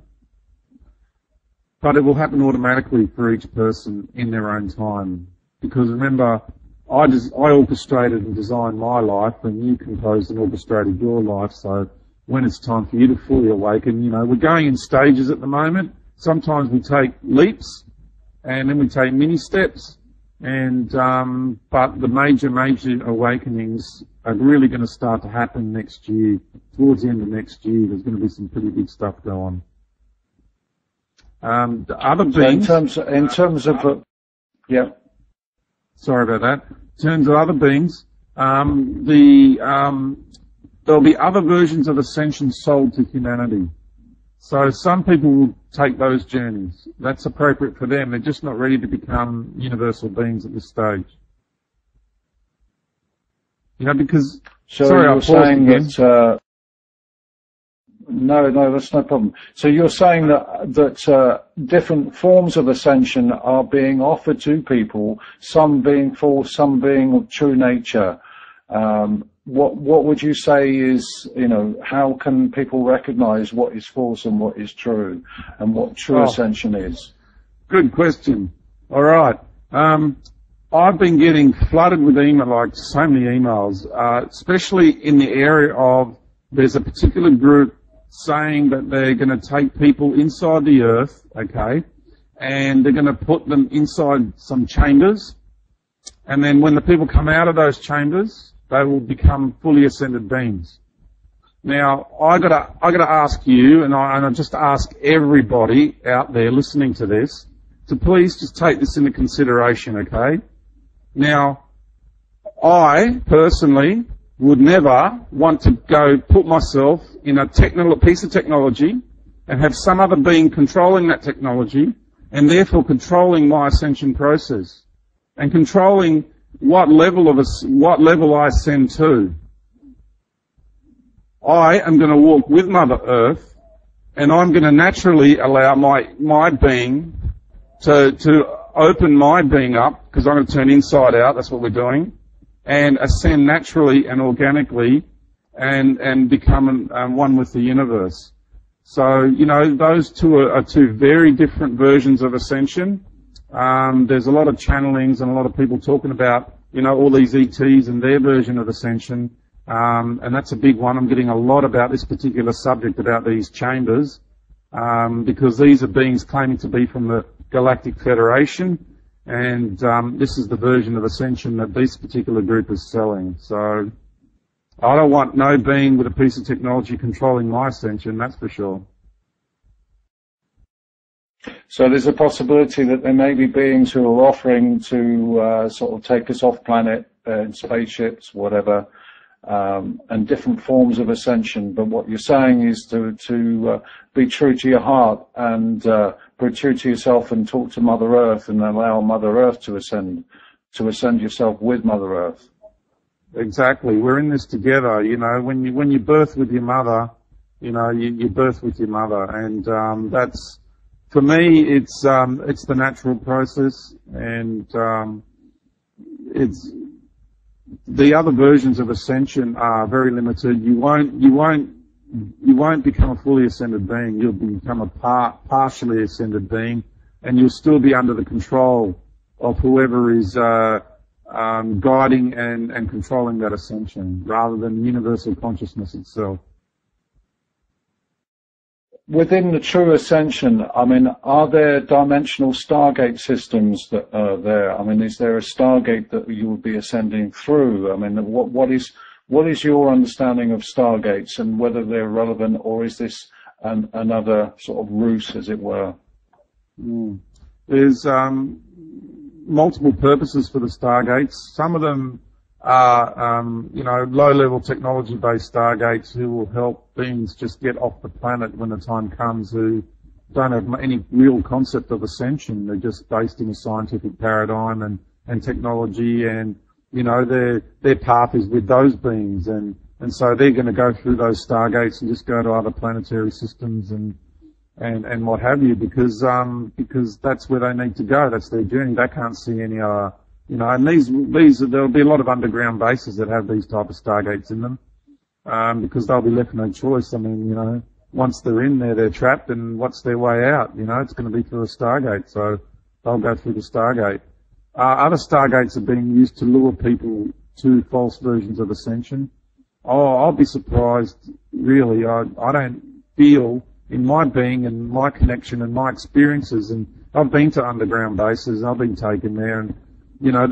but it will happen automatically for each person in their own time. Because remember, I orchestrated and designed my life, and you composed and orchestrated your life, so when it's time for you to fully awaken, we're going in stages at the moment. Sometimes we take leaps, and then we take mini steps, but the major awakenings are really going to start to happen next year. Towards the end of next year, there's going to be some pretty big stuff going on. The other beings, in terms of, yeah. Sorry about that. In terms of other beings, there'll be other versions of Ascension sold to humanity. So some people will take those journeys. That's appropriate for them. They're just not ready to become universal beings at this stage. Because... So sorry, you're saying that... No, that's no problem. So you're saying that different forms of ascension are being offered to people, some being false, some being of true nature. what would you say is, how can people recognize what is false and what is true, and what true ascension is? Good question. All right. I've been getting flooded with so many emails, especially in the area of there's a particular group saying that they're going to take people inside the earth, okay, and they're going to put them inside some chambers, and then when the people come out of those chambers, they will become fully ascended beings. Now, I gotta ask you, and I just ask everybody out there listening to this, to please just take this into consideration, okay? Now, I personally would never want to go put myself in a piece of technology and have some other being controlling that technology and therefore controlling my ascension process and controlling what level I ascend to. I am going to walk with Mother Earth, and I'm going to naturally allow my being to open my being up, because I'm going to turn inside out, that's what we're doing, and ascend naturally and organically and become one with the universe. So, those two are two very different versions of ascension. There's a lot of channelings and a lot of people talking about, all these ETs and their version of ascension. And that's a big one. I'm getting a lot about this particular subject, about these chambers, because these are beings claiming to be from the Galactic Federation, and this is the version of ascension that this particular group is selling. So I don't want no being with a piece of technology controlling my ascension, that's for sure. So there's a possibility that there may be beings who are offering to sort of take us off planet in spaceships, whatever, and different forms of ascension. But what you're saying is to be true to your heart and be true to yourself and talk to Mother Earth and allow Mother Earth to ascend yourself with Mother Earth. Exactly. We're in this together. When you birth with your mother, you birth with your mother, and that's, for me, it's the natural process, and it's the other versions of ascension are very limited. You won't become a fully ascended being. You'll become a partially ascended being, and you'll still be under the control of whoever is guiding and controlling that ascension, rather than universal consciousness itself. Within the true ascension, are there dimensional Stargate systems that are there? Is there a Stargate that you would be ascending through? What is your understanding of Stargates, and whether they're relevant, or is this another sort of ruse, as it were? There's multiple purposes for the Stargates. Some of them are, low-level technology-based Stargates who will help beings just get off the planet when the time comes, who don't have any real concept of ascension. They're just based in a scientific paradigm and technology, and, their path is with those beings, and so they're going to go through those Stargates and just go to other planetary systems and what have you, because that's where they need to go. That's their journey. They can't see any other. And there'll be a lot of underground bases that have these type of Stargates in them, because they'll be left no choice. Once they're in there, they're trapped, and what's their way out? It's going to be through a Stargate, so they'll go through the Stargate. Other Stargates are being used to lure people to false versions of ascension. I'll be surprised, really. I don't feel in my being and my connection and my experiences, and I've been to underground bases, I've been taken there, and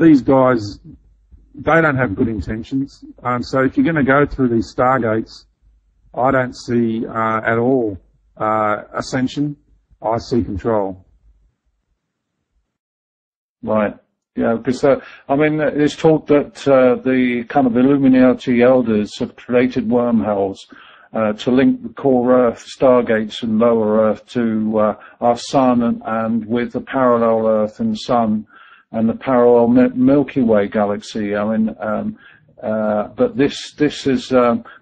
these guys, they don't have good intentions. So if you're going to go through these Stargates, I don't see at all ascension. I see control. Right. Yeah, because it's talk that the kind of Illuminati elders have created wormholes to link the core Earth Stargates and lower Earth to our Sun and with the parallel Earth and Sun and the parallel Milky Way galaxy. But this has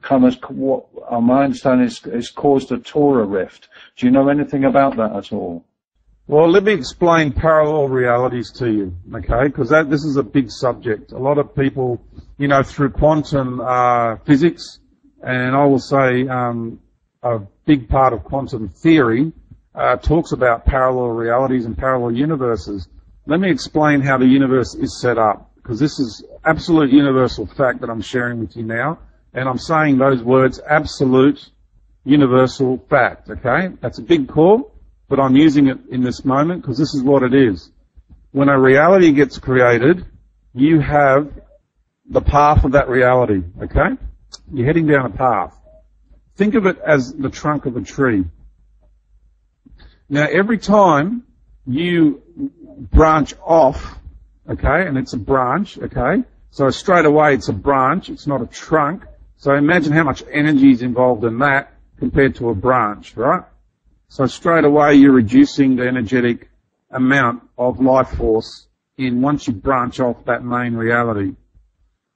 come as what my understanding is caused a Torah rift. Do you know anything about that at all? Well, let me explain parallel realities to you, okay? Because this is a big subject. A lot of people through quantum physics, and I will say a big part of quantum theory talks about parallel realities and parallel universes. Let me explain how the universe is set up, because this is absolute universal fact that I'm sharing with you now, and I'm saying those words, absolute universal fact, okay? That's a big call, but I'm using it in this moment because this is what it is. When a reality gets created, you have the path of that reality, okay? You're heading down a path. Think of it as the trunk of a tree. Now, every time you branch off, okay, and it's a branch, okay, so straight away it's a branch, it's not a trunk. So imagine how much energy is involved in that compared to a branch, right? So straight away you're reducing the energetic amount of life force in once you branch off that main reality.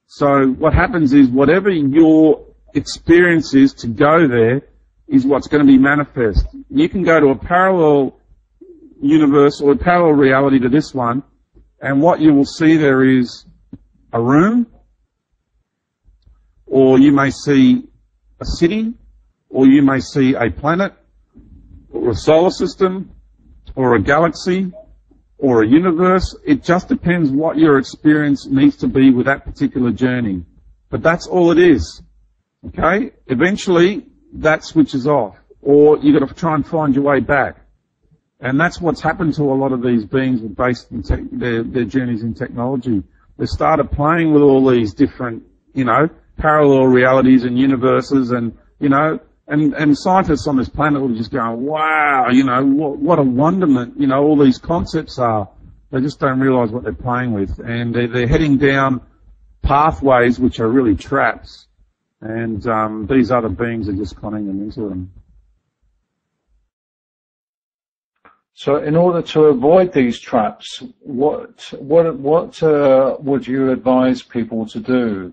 So what happens is whatever your experience is to go there is what's going to be manifest. You can go to a parallel universe or a parallel reality to this one, and what you will see there is a room, or you may see a city, or you may see a planet, or a solar system, or a galaxy, or a universe. It just depends what your experience needs to be with that particular journey. But that's all it is. Okay? Eventually, that switches off, or you've got to try and find your way back. And that's what's happened to a lot of these beings based on their journeys in technology. They started playing with all these different, parallel realities and universes, and, and scientists on this planet were just going, wow, what a wonderment, all these concepts are. They just don't realize what they're playing with. And they're heading down pathways which are really traps. And these other beings are just conning them into them. So, in order to avoid these traps, what would you advise people to do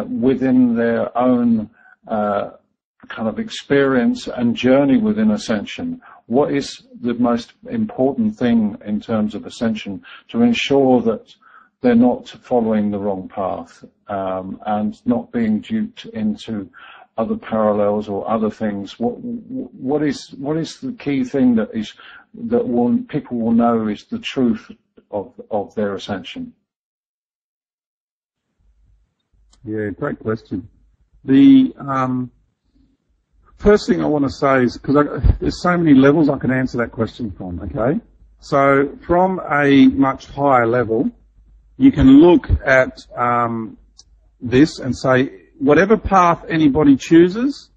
within their own kind of experience and journey within Ascension? What is the most important thing in terms of Ascension to ensure that they're not following the wrong path and not being duped into other parallels or other things? What is the key thing that people will know is the truth of their Ascension? Yeah, great question. The first thing I want to say is, because there's so many levels I can answer that question from, okay? So from a much higher level, you can look at this and say, whatever path anybody chooses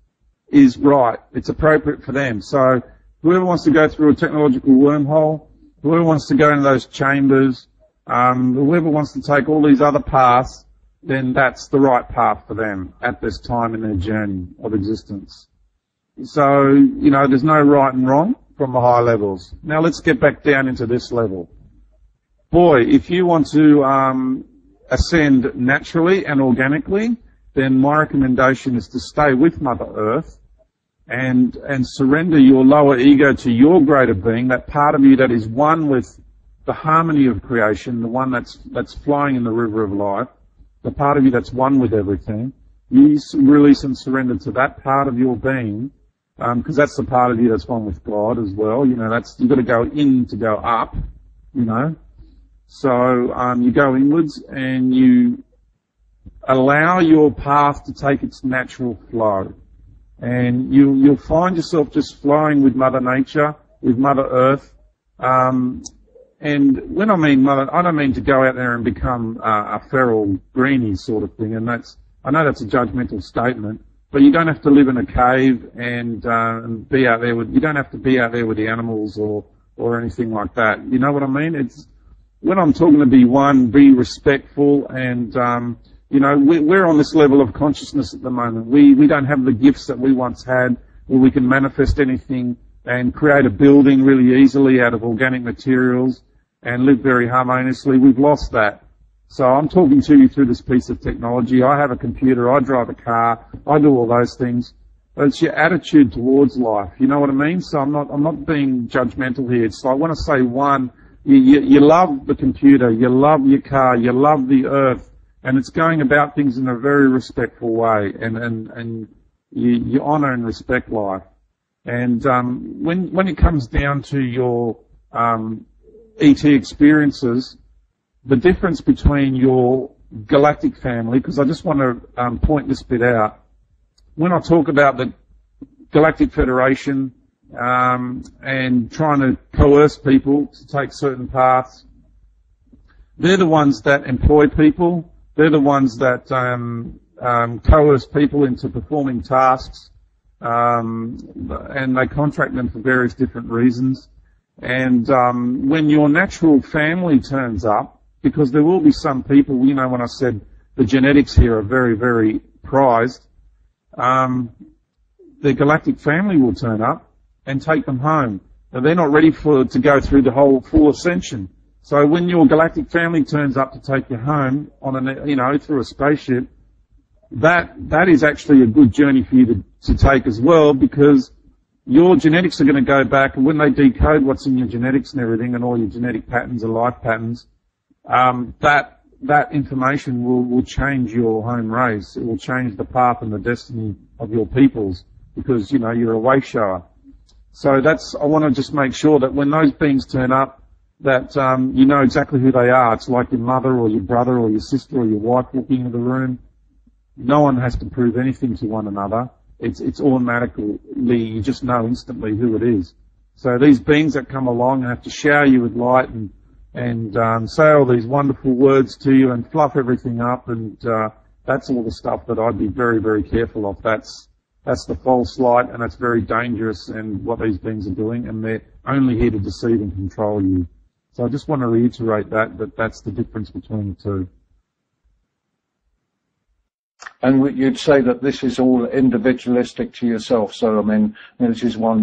is right. It's appropriate for them. So whoever wants to go through a technological wormhole, whoever wants to go into those chambers, whoever wants to take all these other paths, then that's the right path for them at this time in their journey of existence. So, there's no right and wrong from the high levels. Now let's get back down into this level. Boy, if you want to ascend naturally and organically, then my recommendation is to stay with Mother Earth and surrender your lower ego to your greater being, that part of you that is one with the harmony of creation, the one that's flowing in the river of life, the part of you that's one with everything. You release and surrender to that part of your being, because that's the part of you that's one with God as well. You've got to go in to go up, So you go inwards and you allow your path to take its natural flow. And you'll find yourself just flowing with Mother Nature, with Mother Earth. And when I mean Mother, I don't mean to go out there and become a feral greenie sort of thing. And I know that's a judgmental statement, but you don't have to live in a cave and be out there you don't have to be out there with the animals or anything like that. You know what I mean? When I'm talking to be one, be respectful, and we're on this level of consciousness at the moment. We don't have the gifts that we once had, where we can manifest anything and create a building really easily out of organic materials and live very harmoniously. We've lost that. So I'm talking to you through this piece of technology. I have a computer, I drive a car, I do all those things. But it's your attitude towards life. You know what I mean? So I'm not being judgmental here. It's like, I want to say one, you love the computer, you love your car, you love the earth, And it's going about things in a very respectful way, and you honour and respect life. And when it comes down to your ET experiences, the difference between your galactic family, because I just want to point this bit out. When I talk about the Galactic Federation and trying to coerce people to take certain paths, they're the ones that employ people. They're the ones that coerce people into performing tasks, and they contract them for various different reasons. And when your natural family turns up, because there will be some people, when I said the genetics here are very, very prized, the galactic family will turn up and take them home. Now, they're not ready to go through the whole full ascension. So when your galactic family turns up to take you home on through a spaceship, that is actually a good journey for you to take as well, because your genetics are going to go back, and when they decode what's in your genetics and everything, and all your genetic patterns and life patterns, that information will change your home race. It will change the path and the destiny of your peoples, because you're a way shower. So I want to just make sure that when those beings turn up, that you know exactly who they are. It's like your mother or your brother or your sister or your wife walking into the room. No one has to prove anything to one another. It's automatically, you just know instantly who it is. So these beings that come along have to shower you with light and say all these wonderful words to you and fluff everything up, and that's all the stuff that I'd be very, very careful of. That's the false light, and that's very dangerous, and what these beings are doing, and they're only here to deceive and control you. So I just want to reiterate that's the difference between the two. And you'd say that this is all individualistic to yourself. So, I mean, this is one,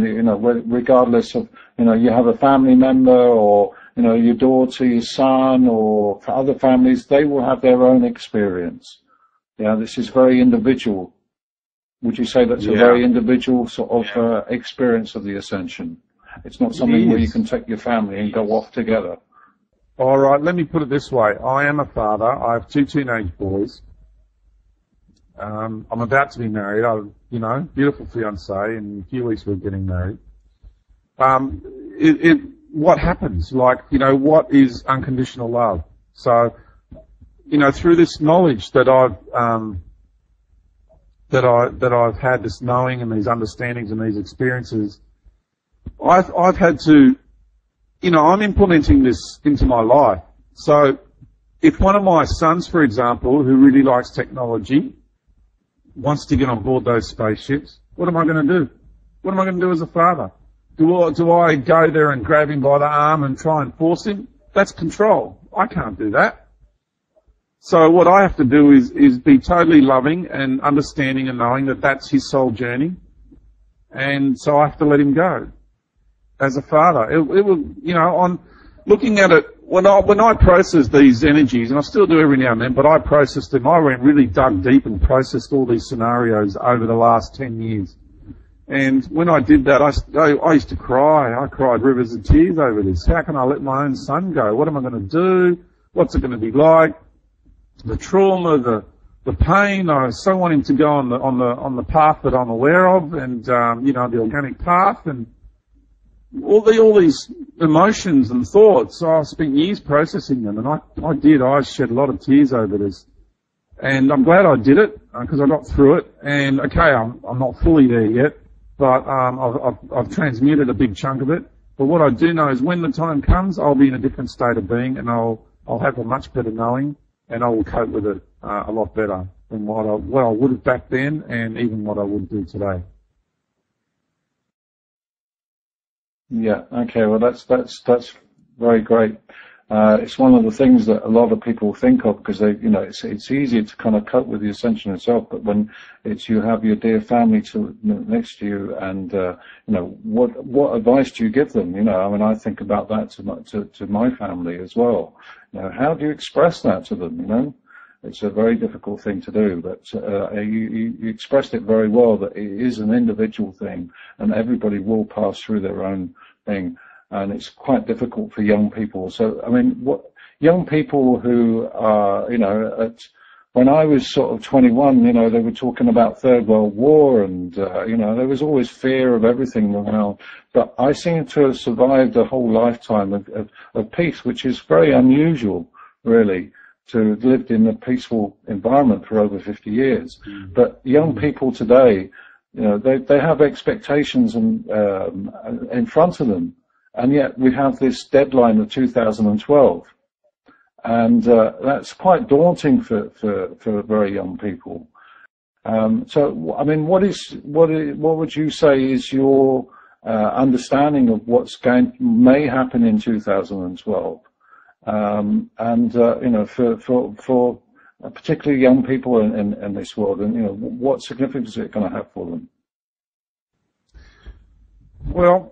regardless of, you have a family member or, your daughter, your son, or for other families, they will have their own experience. Yeah, this is very individual. Would you say that's a very individual sort of experience of the Ascension? It's not something where you can take your family and go off together. All right, let me put it this way. I am a father. I have 2 teenage boys. I'm about to be married. Beautiful fiancée. In a few weeks we're getting married. What happens? What is unconditional love? So, through this knowledge that I've had, this knowing and these understandings and these experiences, I've had to, I'm implementing this into my life. So if one of my sons, for example, who really likes technology, wants to get on board those spaceships, what am I going to do? What am I going to do as a father? Do I go there and grab him by the arm and try and force him? That's control. I can't do that. So what I have to do is be totally loving and understanding and knowing that that's his soul journey. And so I have to let him go. As a father, it will, on looking at it, when I process these energies, and I still do every now and then, but I processed them. I went really dug deep and processed all these scenarios over the last 10 years. And when I did that, I used to cry. I cried rivers of tears over this. How can I let my own son go? What am I going to do? What's it going to be like? The trauma, the pain. I so want him to go on the path that I'm aware of, and the organic path, and all these emotions and thoughts. So I spent years processing them, and I shed a lot of tears over this. And I'm glad I did it, because I got through it. And okay, I'm not fully there yet, but I've transmuted a big chunk of it. But what I do know is when the time comes, I'll be in a different state of being, and I'll have a much better knowing, and I will cope with it a lot better than what I would have back then, and even what I would do today. Yeah. Okay. Well, that's very great. It's one of the things that a lot of people think of, because it's easier to kind of cope with the Ascension itself, but when you have your dear family next to you, and what advice do you give them? I think about that to my family as well. How do you express that to them? It's a very difficult thing to do, but you expressed it very well, that it is an individual thing, and everybody will pass through their own thing, and it's quite difficult for young people. So, what young people who are, when I was sort of 21, they were talking about Third World War, and there was always fear of everything around. But I seem to have survived a whole lifetime of peace, which is very unusual, really, to have lived in a peaceful environment for over 50 years. But young people today, they have expectations in front of them, and yet we have this deadline of 2012. And that's quite daunting for very young people. So, I mean, what would you say is your understanding of may happen in 2012? For particularly young people in this world, and what significance is it going to have for them? Well,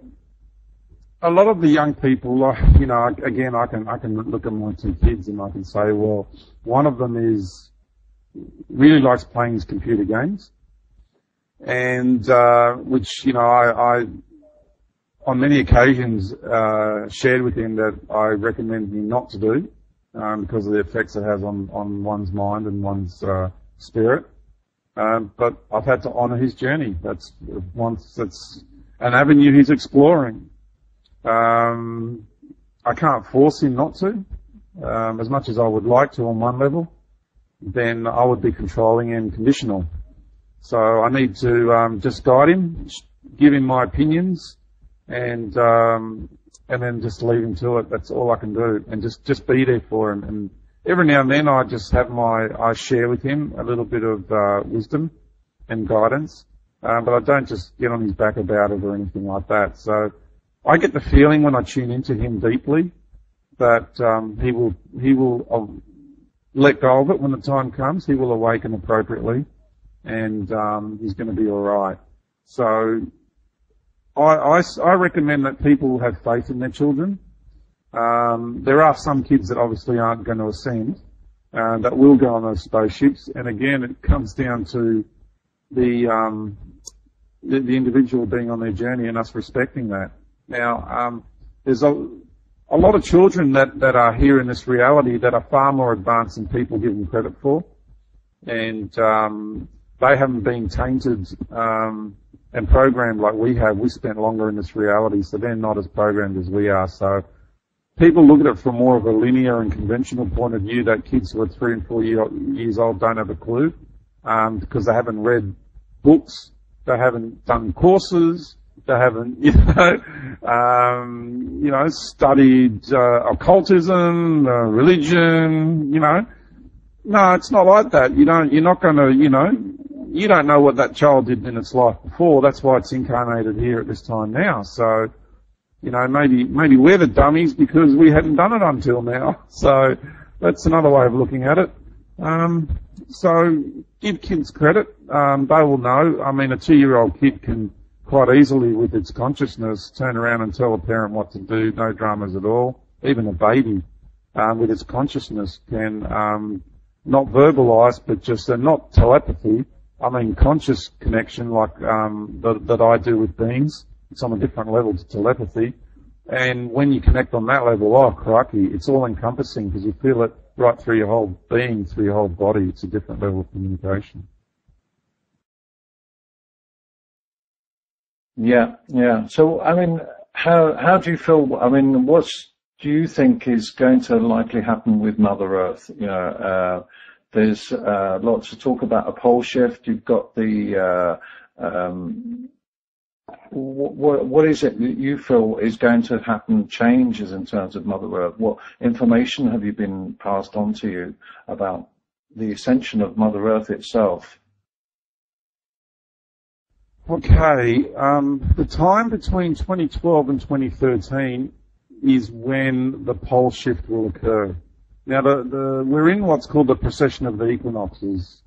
a lot of the young people, again, I can look at my two kids and I can say, well, one of them really likes playing his computer games, and which I on many occasions shared with him that I recommend him not to do because of the effects it has on one's mind and one's spirit. But I've had to honour his journey. That's an avenue he's exploring. I can't force him not to, as much as I would like to on one level. Then I would be controlling and conditional. So I need to just guide him, give him my opinions, and then just leave him to it. That's all I can do, and just be there for him. And every now and then I just have I share with him a little bit of wisdom and guidance, but I don't just get on his back about it or anything like that. So I get the feeling when I tune into him deeply that he will let go of it when the time comes. He will awaken appropriately, and he's going to be all right. So I recommend that people have faith in their children. There are some kids that obviously aren't going to ascend, that will go on those spaceships, and again, it comes down to the individual being on their journey and us respecting that. Now, there's a lot of children that are here in this reality that are far more advanced than people give them credit for, and they haven't been tainted and programmed like we have. We spent longer in this reality, so they're not as programmed as we are. So people look at it from more of a linear and conventional point of view that kids who are 3 and 4 years old don't have a clue because they haven't read books, they haven't done courses, they haven't, studied occultism, religion, No, it's not like that. You're not going to, you don't know what that child did in its life before. That's why it's incarnated here at this time now. So, maybe we're the dummies because we hadn't done it until now. So that's another way of looking at it. So give kids credit. They will know. I mean, a 2-year-old kid can quite easily, with its consciousness, turn around and tell a parent what to do. No dramas at all. Even a baby, with its consciousness, can not verbalise, but just not telepathy. I mean, conscious connection, like that I do with beings. It's on a different level to telepathy. And when you connect on that level, oh crikey, it's all encompassing because you feel it right through your whole being, through your whole body. It's a different level of communication. Yeah. So, I mean, how do you feel? I mean, what do you think is going to likely happen with Mother Earth? There's lots of talk about a pole shift. You've got the what is it that you feel is going to happen, changes in terms of Mother Earth? What information have you been passed on to you about the ascension of Mother Earth itself? Okay, the time between 2012 and 2013 is when the pole shift will occur. Now, we're in what's called the precession of the equinoxes.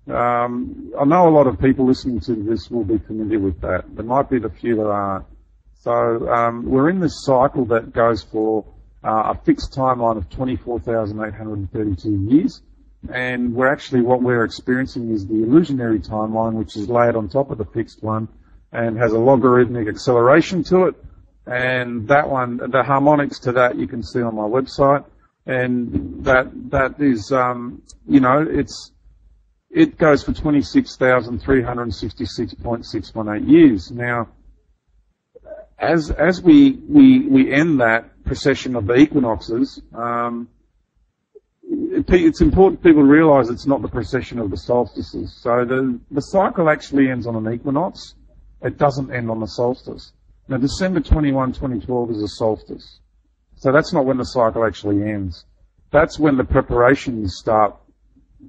I know a lot of people listening to this will be familiar with that. There might be the few that aren't. So we're in this cycle that goes for a fixed timeline of 24,832 years. And what we're experiencing is the illusionary timeline, which is layered on top of the fixed one and has a logarithmic acceleration to it. And that one, the harmonics to that, you can see on my website. And that is, it goes for 26,366.618 years. Now, as we end that procession of the equinoxes, it's important people realize it's not the precession of the solstices. So the cycle actually ends on an equinox. It doesn't end on the solstice. Now, December 21, 2012 is a solstice. So that's not when the cycle actually ends. That's when the preparations start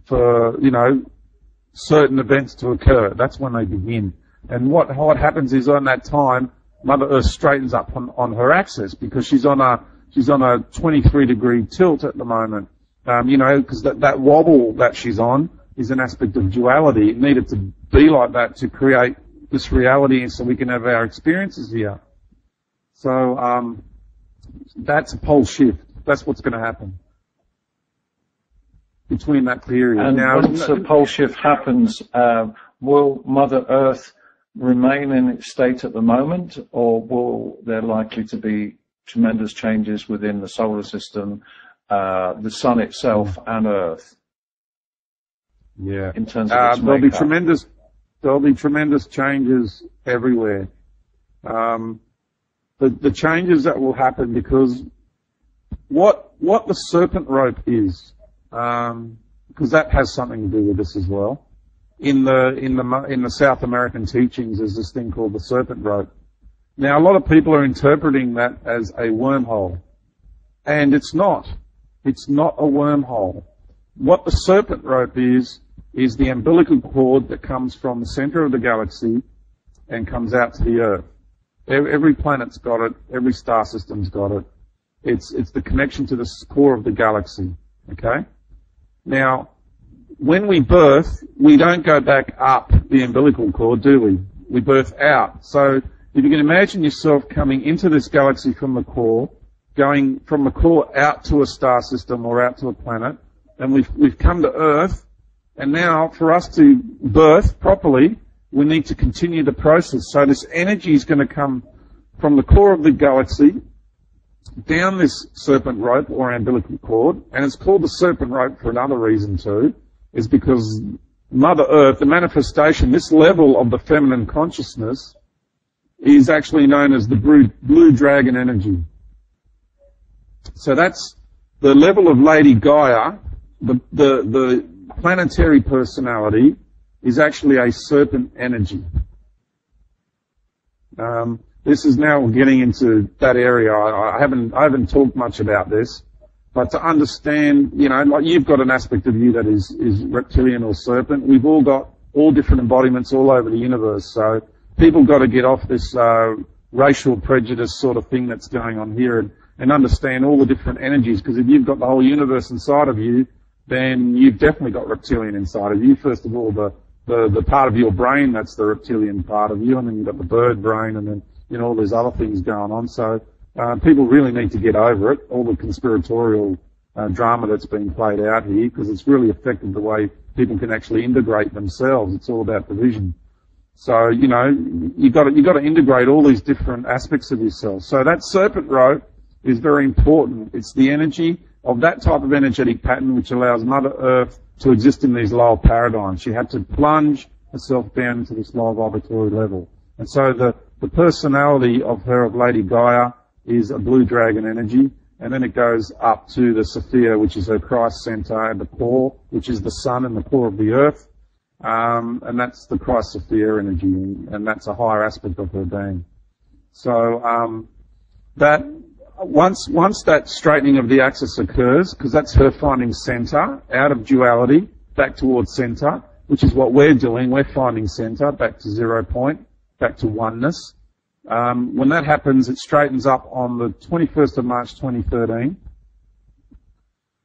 for, certain events to occur. That's when they begin. And what happens is on that time, Mother Earth straightens up on her axis because she's on a 23-degree tilt at the moment. Because that wobble that she's on is an aspect of duality. It needed to be like that to create this reality so we can have our experiences here. So, that's a pole shift. That's what's going to happen between that period. And now, once the pole shift happens, will Mother Earth remain in its state at the moment, or will there likely to be tremendous changes within the solar system, the sun itself, and Earth? Yeah. In terms of its there'll makeup? be tremendous changes everywhere. The changes that will happen because what the serpent rope is, because that has something to do with this as well. In the South American teachings, there's this thing called the serpent rope. Now, a lot of people are interpreting that as a wormhole, and it's not. It's not a wormhole. What the serpent rope is the umbilical cord that comes from the center of the galaxy and comes out to the Earth. Every planet's got it. Every star system's got it. It's the connection to the core of the galaxy. Okay? Now, when we birth, we don't go back up the umbilical cord, do we? We birth out. So, if you can imagine yourself coming into this galaxy from the core, going from the core out to a star system or out to a planet, and we've come to Earth, and now for us to birth properly, we need to continue the process. So this energy is going to come from the core of the galaxy down this serpent rope or umbilical cord, and it's called the serpent rope for another reason too, is because Mother Earth, the manifestation, this level of the feminine consciousness, is actually known as the blue dragon energy. So that's the level of Lady Gaia, the planetary personality, is actually a serpent energy. This is now getting into that area. I haven't talked much about this, but to understand, like you've got an aspect of you that is reptilian or serpent. We've all got all different embodiments all over the universe. So people got to get off this racial prejudice sort of thing that's going on here and understand all the different energies. Because if you've got the whole universe inside of you, then you've definitely got reptilian inside of you. First of all, the part of your brain that's the reptilian part of you, and then you've got the bird brain, and then all these other things going on. So people really need to get over it, all the conspiratorial drama that's being played out here, because it's really affected the way people can actually integrate themselves. It's all about division. So you've got to integrate all these different aspects of yourself. So that serpent rope is very important. It's the energy of that type of energetic pattern which allows Mother Earth to exist in these lower paradigms. She had to plunge herself down into this lower vibratory level. And so the personality of Lady Gaia is a blue dragon energy, and then it goes up to the Sophia, which is her Christ center at the core, which is the sun and the core of the earth. And that's the Christ Sophia energy, and that's a higher aspect of her being. So, that, once that straightening of the axis occurs, because that's her finding center, out of duality, back towards center, which is what we're doing. We're finding center, back to 0 point, back to oneness. When that happens, it straightens up on the 21st of March 2013,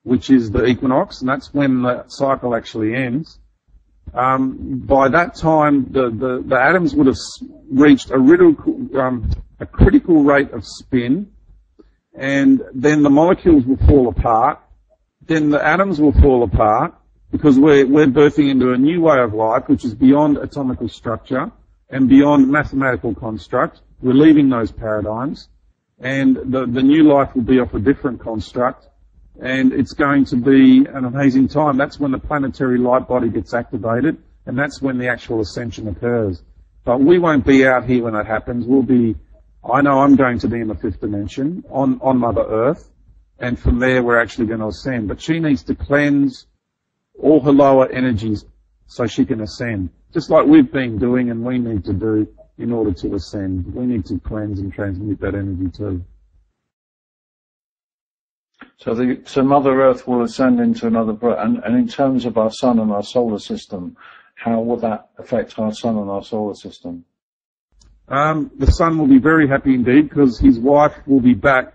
which is the equinox, and that's when the cycle actually ends. By that time, the atoms would have reached a critical rate of spin, and then the molecules will fall apart. Then the atoms will fall apart, because we're birthing into a new way of life, which is beyond atomical structure and beyond mathematical construct. We're leaving those paradigms, and the new life will be off a different construct. and it's going to be an amazing time. That's when the planetary light body gets activated, and that's when the actual ascension occurs. But we won't be out here when that happens. I know I'm going to be in the fifth dimension on Mother Earth, and from there we're actually going to ascend. But she needs to cleanse all her lower energies so she can ascend. Just like we've been doing and we need to do in order to ascend. We need to cleanse and transmute that energy too. So Mother Earth will ascend into another birth. And in terms of our sun and our solar system, how will that affect our sun and our solar system? The sun will be very happy indeed because his wife will be back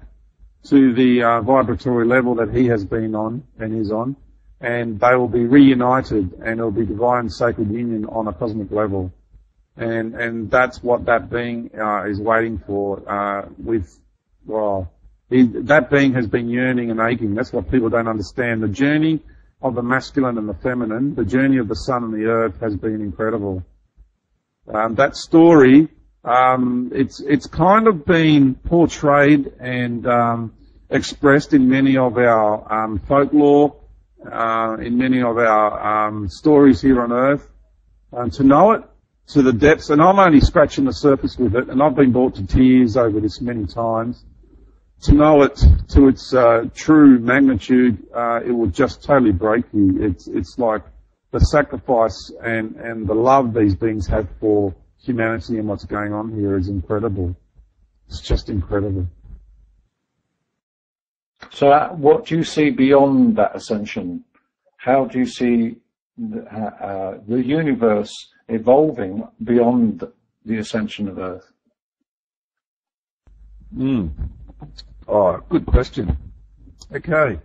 to the vibratory level that he has been on and is on, and they will be reunited, and it will be divine sacred union on a cosmic level, and that's what that being is waiting for. That being has been yearning and aching. That's what people don't understand. The journey of the masculine and the feminine, the journey of the sun and the earth, has been incredible. That story, it's kind of been portrayed and expressed in many of our folklore, in many of our stories here on Earth. To know it to the depths, and I'm only scratching the surface with it, and I've been brought to tears over this many times. To know it to its true magnitude, it will just totally break you. It's like the sacrifice and the love these beings have for humanity and what's going on here is incredible. It's just incredible. So what do you see beyond that ascension? How do you see the universe evolving beyond the ascension of Earth? Oh, good question. Okay.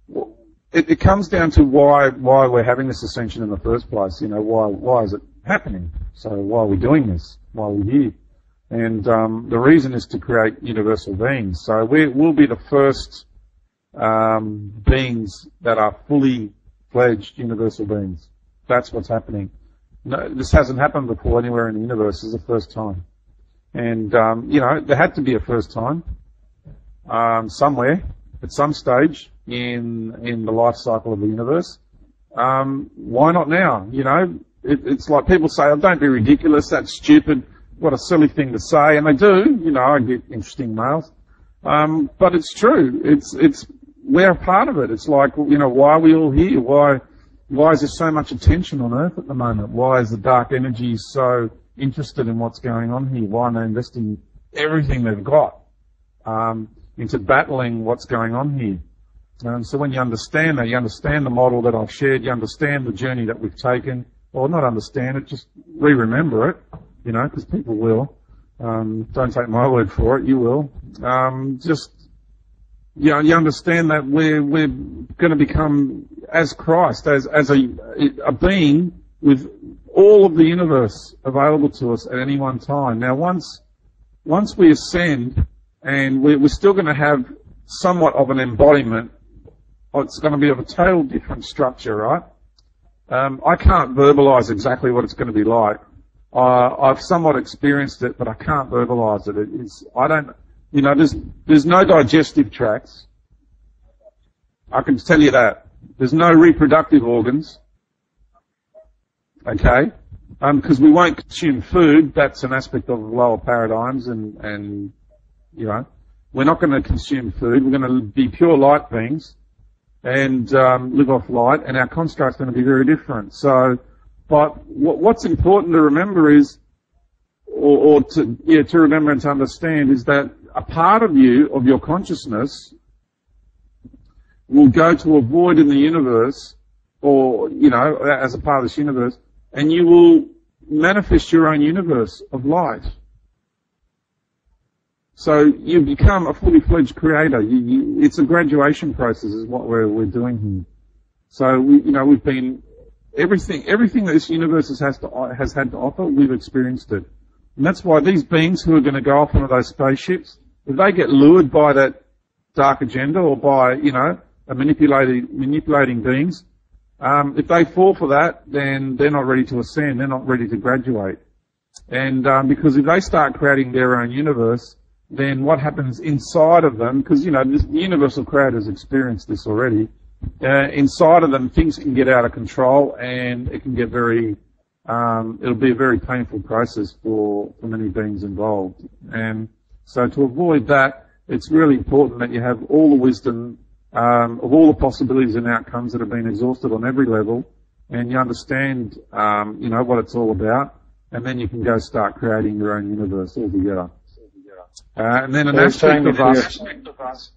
Well, it comes down to why we're having this ascension in the first place. You know, why is it happening? So why are we doing this? Why are we here? And the reason is to create universal beings. So we'll be the first beings that are fully fledged universal beings. That's what's happening. No, this hasn't happened before anywhere in the universe. This is the first time. And, there had to be a first time. Somewhere, at some stage in the life cycle of the universe. Why not now? You know, it's like people say, oh, don't be ridiculous, that's stupid, what a silly thing to say, and they do, you know, I get interesting mails. But it's true, we're a part of it. It's like, you know, why are we all here? Why is there so much attention on Earth at the moment? Why is the dark energy so interested in what's going on here? Why are they investing everything they've got into battling what's going on here? So when you understand that, you understand the model that I've shared, you understand the journey that we've taken, or not understand it, just re-remember it, you know, because people will. Don't take my word for it, you will. You understand that we're going to become as Christ, as a being with all of the universe available to us at any one time. Now, once we ascend, and we're still going to have somewhat of an embodiment. It's going to be of a total different structure, right? I can't verbalize exactly what it's going to be like. I've somewhat experienced it, but I can't verbalize it. There's no digestive tracts. I can tell you that. There's no reproductive organs. Okay? Because we won't consume food. That's an aspect of lower paradigms and you know, we're not going to consume food. We're going to be pure light beings and live off light, and our construct's going to be very different. So, but what's important to remember is, to remember and to understand, is that a part of you, of your consciousness, will go to a void in the universe, or, you know, as a part of this universe, and you will manifest your own universe of light. So you become a fully fledged creator. It's a graduation process, is what we're doing here. So we've been everything that this universe has had to offer. We've experienced it, and that's why these beings who are going to go off onto those spaceships, if they get lured by that dark agenda or by a manipulating beings, if they fall for that, then they're not ready to ascend. They're not ready to graduate, and because if they start creating their own universe, then what happens inside of them, because, the universal crowd has experienced this already, inside of them things can get out of control and it can get it'll be a very painful process for many beings involved. And so to avoid that, it's really important that you have all the wisdom of all the possibilities and outcomes that have been exhausted on every level, and you understand, what it's all about, and then you can go start creating your own universe altogether. And then an aspect of us.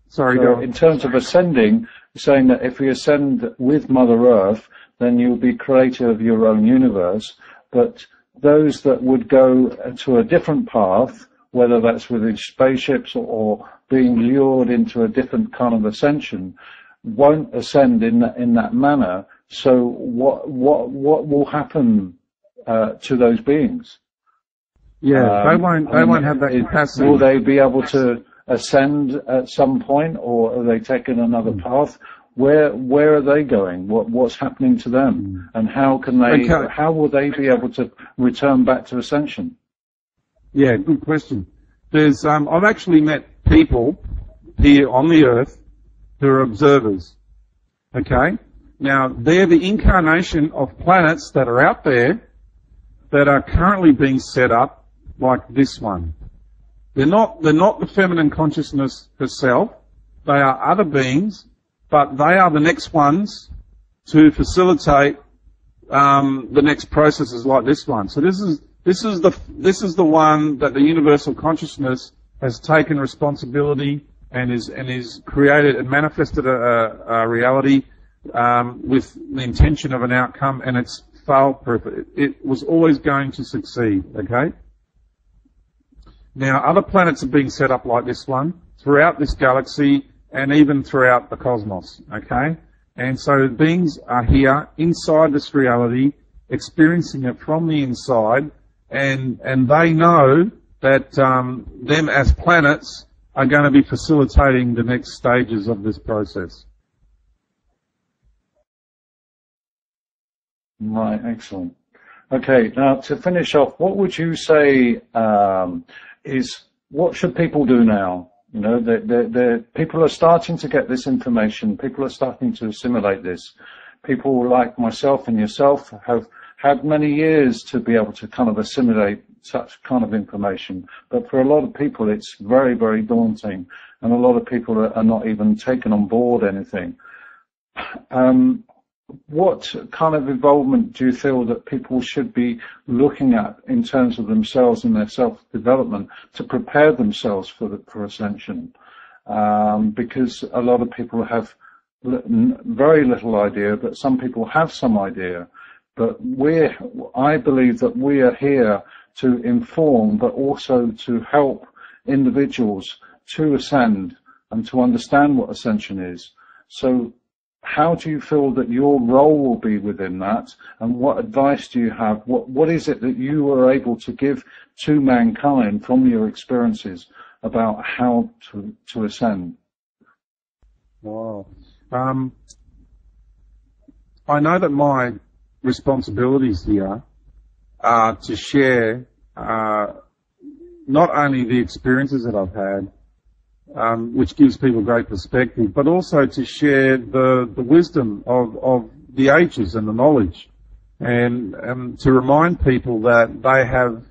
Sorry, go on. In terms of ascending, you're saying that if you ascend with Mother Earth, then you'll be creator of your own universe. But those that would go to a different path, whether that's within spaceships or being lured into a different kind of ascension, won't ascend in that manner. So what will happen to those beings? Yeah, they won't have that capacity. Will they be able to ascend at some point, or are they taking another path? Where are they going? What's happening to them? And how will they be able to return back to Ascension? Yeah, good question. I've actually met people here on the Earth who are observers. Okay? Now, they're the incarnation of planets that are out there that are currently being set up like this one. They're not the feminine consciousness herself. They are other beings, but they are the next ones to facilitate the next processes like this one. So this is the one that the universal consciousness has taken responsibility and is created and manifested a reality with the intention of an outcome, and it's fail-proof. It was always going to succeed. Okay. Now, other planets are being set up like this one throughout this galaxy and even throughout the cosmos, okay? And so beings are here inside this reality, experiencing it from the inside, and they know that them as planets are going to be facilitating the next stages of this process. Right, excellent. Okay, now to finish off, what would you say what should people do now? People are starting to get this information. People are starting to assimilate this. People like myself and yourself have had many years to be able to kind of assimilate such kind of information. But for a lot of people, it's very, very daunting. And a lot of people are not even taking on board anything. What kind of involvement do you feel that people should be looking at in terms of themselves and their self-development to prepare themselves for Ascension? Because a lot of people have very little idea, but some people have some idea. But I believe that we are here to inform, but also to help individuals to ascend and to understand what Ascension is. So how do you feel that your role will be within that, and what advice do you have? What is it that you are able to give to mankind from your experiences about how to ascend? Wow. I know that my responsibilities here are to share not only the experiences that I've had, which gives people great perspective, but also to share the wisdom of the ages and the knowledge, and to remind people that they have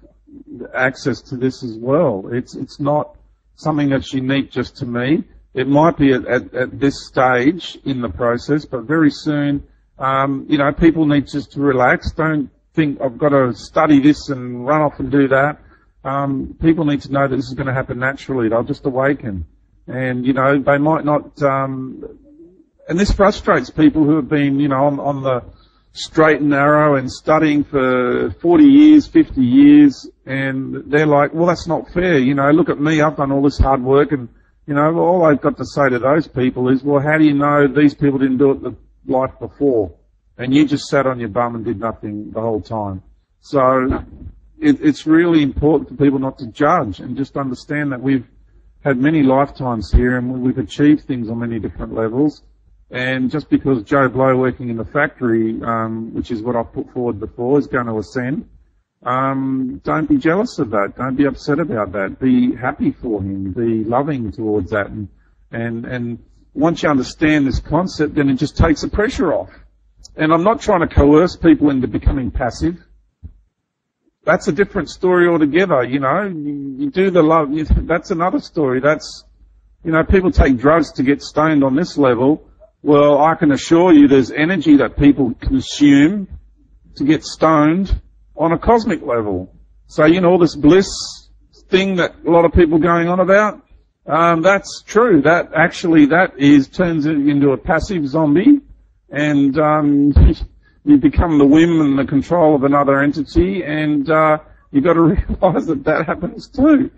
access to this as well. It's not something that's unique just to me. It might be at this stage in the process, but very soon, people need just to relax. Don't think I've got to study this and run off and do that. People need to know that this is going to happen naturally. They'll just awaken. And, they might not, and this frustrates people who have been, on the straight and narrow and studying for 40 years, 50 years, and they're like, well, that's not fair. Look at me, I've done all this hard work, and, all I've got to say to those people is, well, how do you know these people didn't do it the life before? And you just sat on your bum and did nothing the whole time. So it's really important for people not to judge and just understand that we've had many lifetimes here and we've achieved things on many different levels. And just because Joe Blow working in the factory, which is what I've put forward before, is going to ascend, Don't be jealous of that. Don't be upset about that. Be happy for him. Be loving towards that. And once you understand this concept, then it just takes the pressure off. And I'm not trying to coerce people into becoming passive. That's a different story altogether, you know. You do the love, that's another story. That's, you know, people take drugs to get stoned on this level. Well, I can assure you there's energy that people consume to get stoned on a cosmic level. So, you know, all this bliss thing that a lot of people are going on about, that's true. That actually, turns it into a passive zombie, and you become the whim and the control of another entity, and you've got to realize that happens too.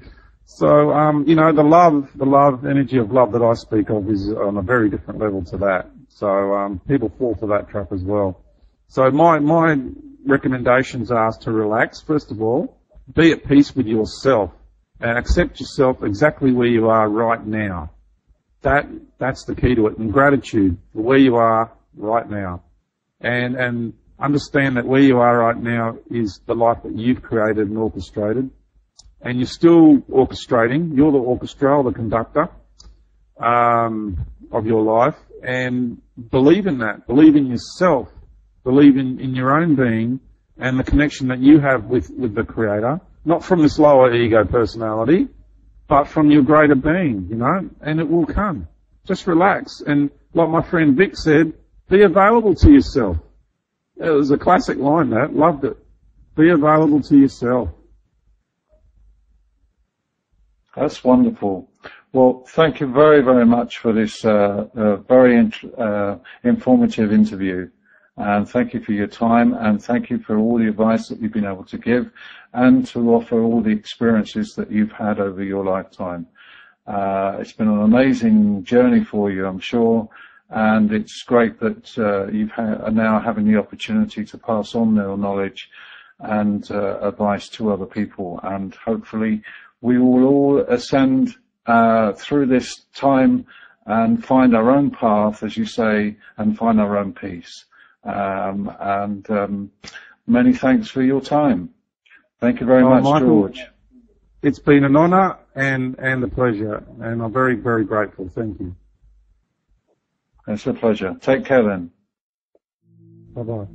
So, you know, the energy of love that I speak of is on a very different level to that. So, people fall for that trap as well. So my recommendations are to relax, first of all, be at peace with yourself, and accept yourself exactly where you are right now. That's the key to it, and gratitude for where you are right now. And understand that where you are right now is the life that you've created and orchestrated. And you're still orchestrating. You're the orchestra, or the conductor, of your life. And believe in that. Believe in yourself. Believe in your own being and the connection that you have with the Creator. Not from this lower ego personality, but from your greater being, you know, and it will come. Just relax. And like my friend Vic said, be available to yourself. It was a classic line, that. Loved it. Be available to yourself. That's wonderful. Well, thank you very, very much for this very informative interview. And thank you for your time, and thank you for all the advice that you've been able to give and to offer all the experiences that you've had over your lifetime. It's been an amazing journey for you, I'm sure, and it's great that are now having the opportunity to pass on their knowledge and advice to other people. And hopefully we will all ascend through this time and find our own path, as you say, and find our own peace. Many thanks for your time. Thank you very much, Michael, George. It's been an honour and a pleasure, and I'm very, very grateful. Thank you. It's a pleasure. Take care then. Bye-bye.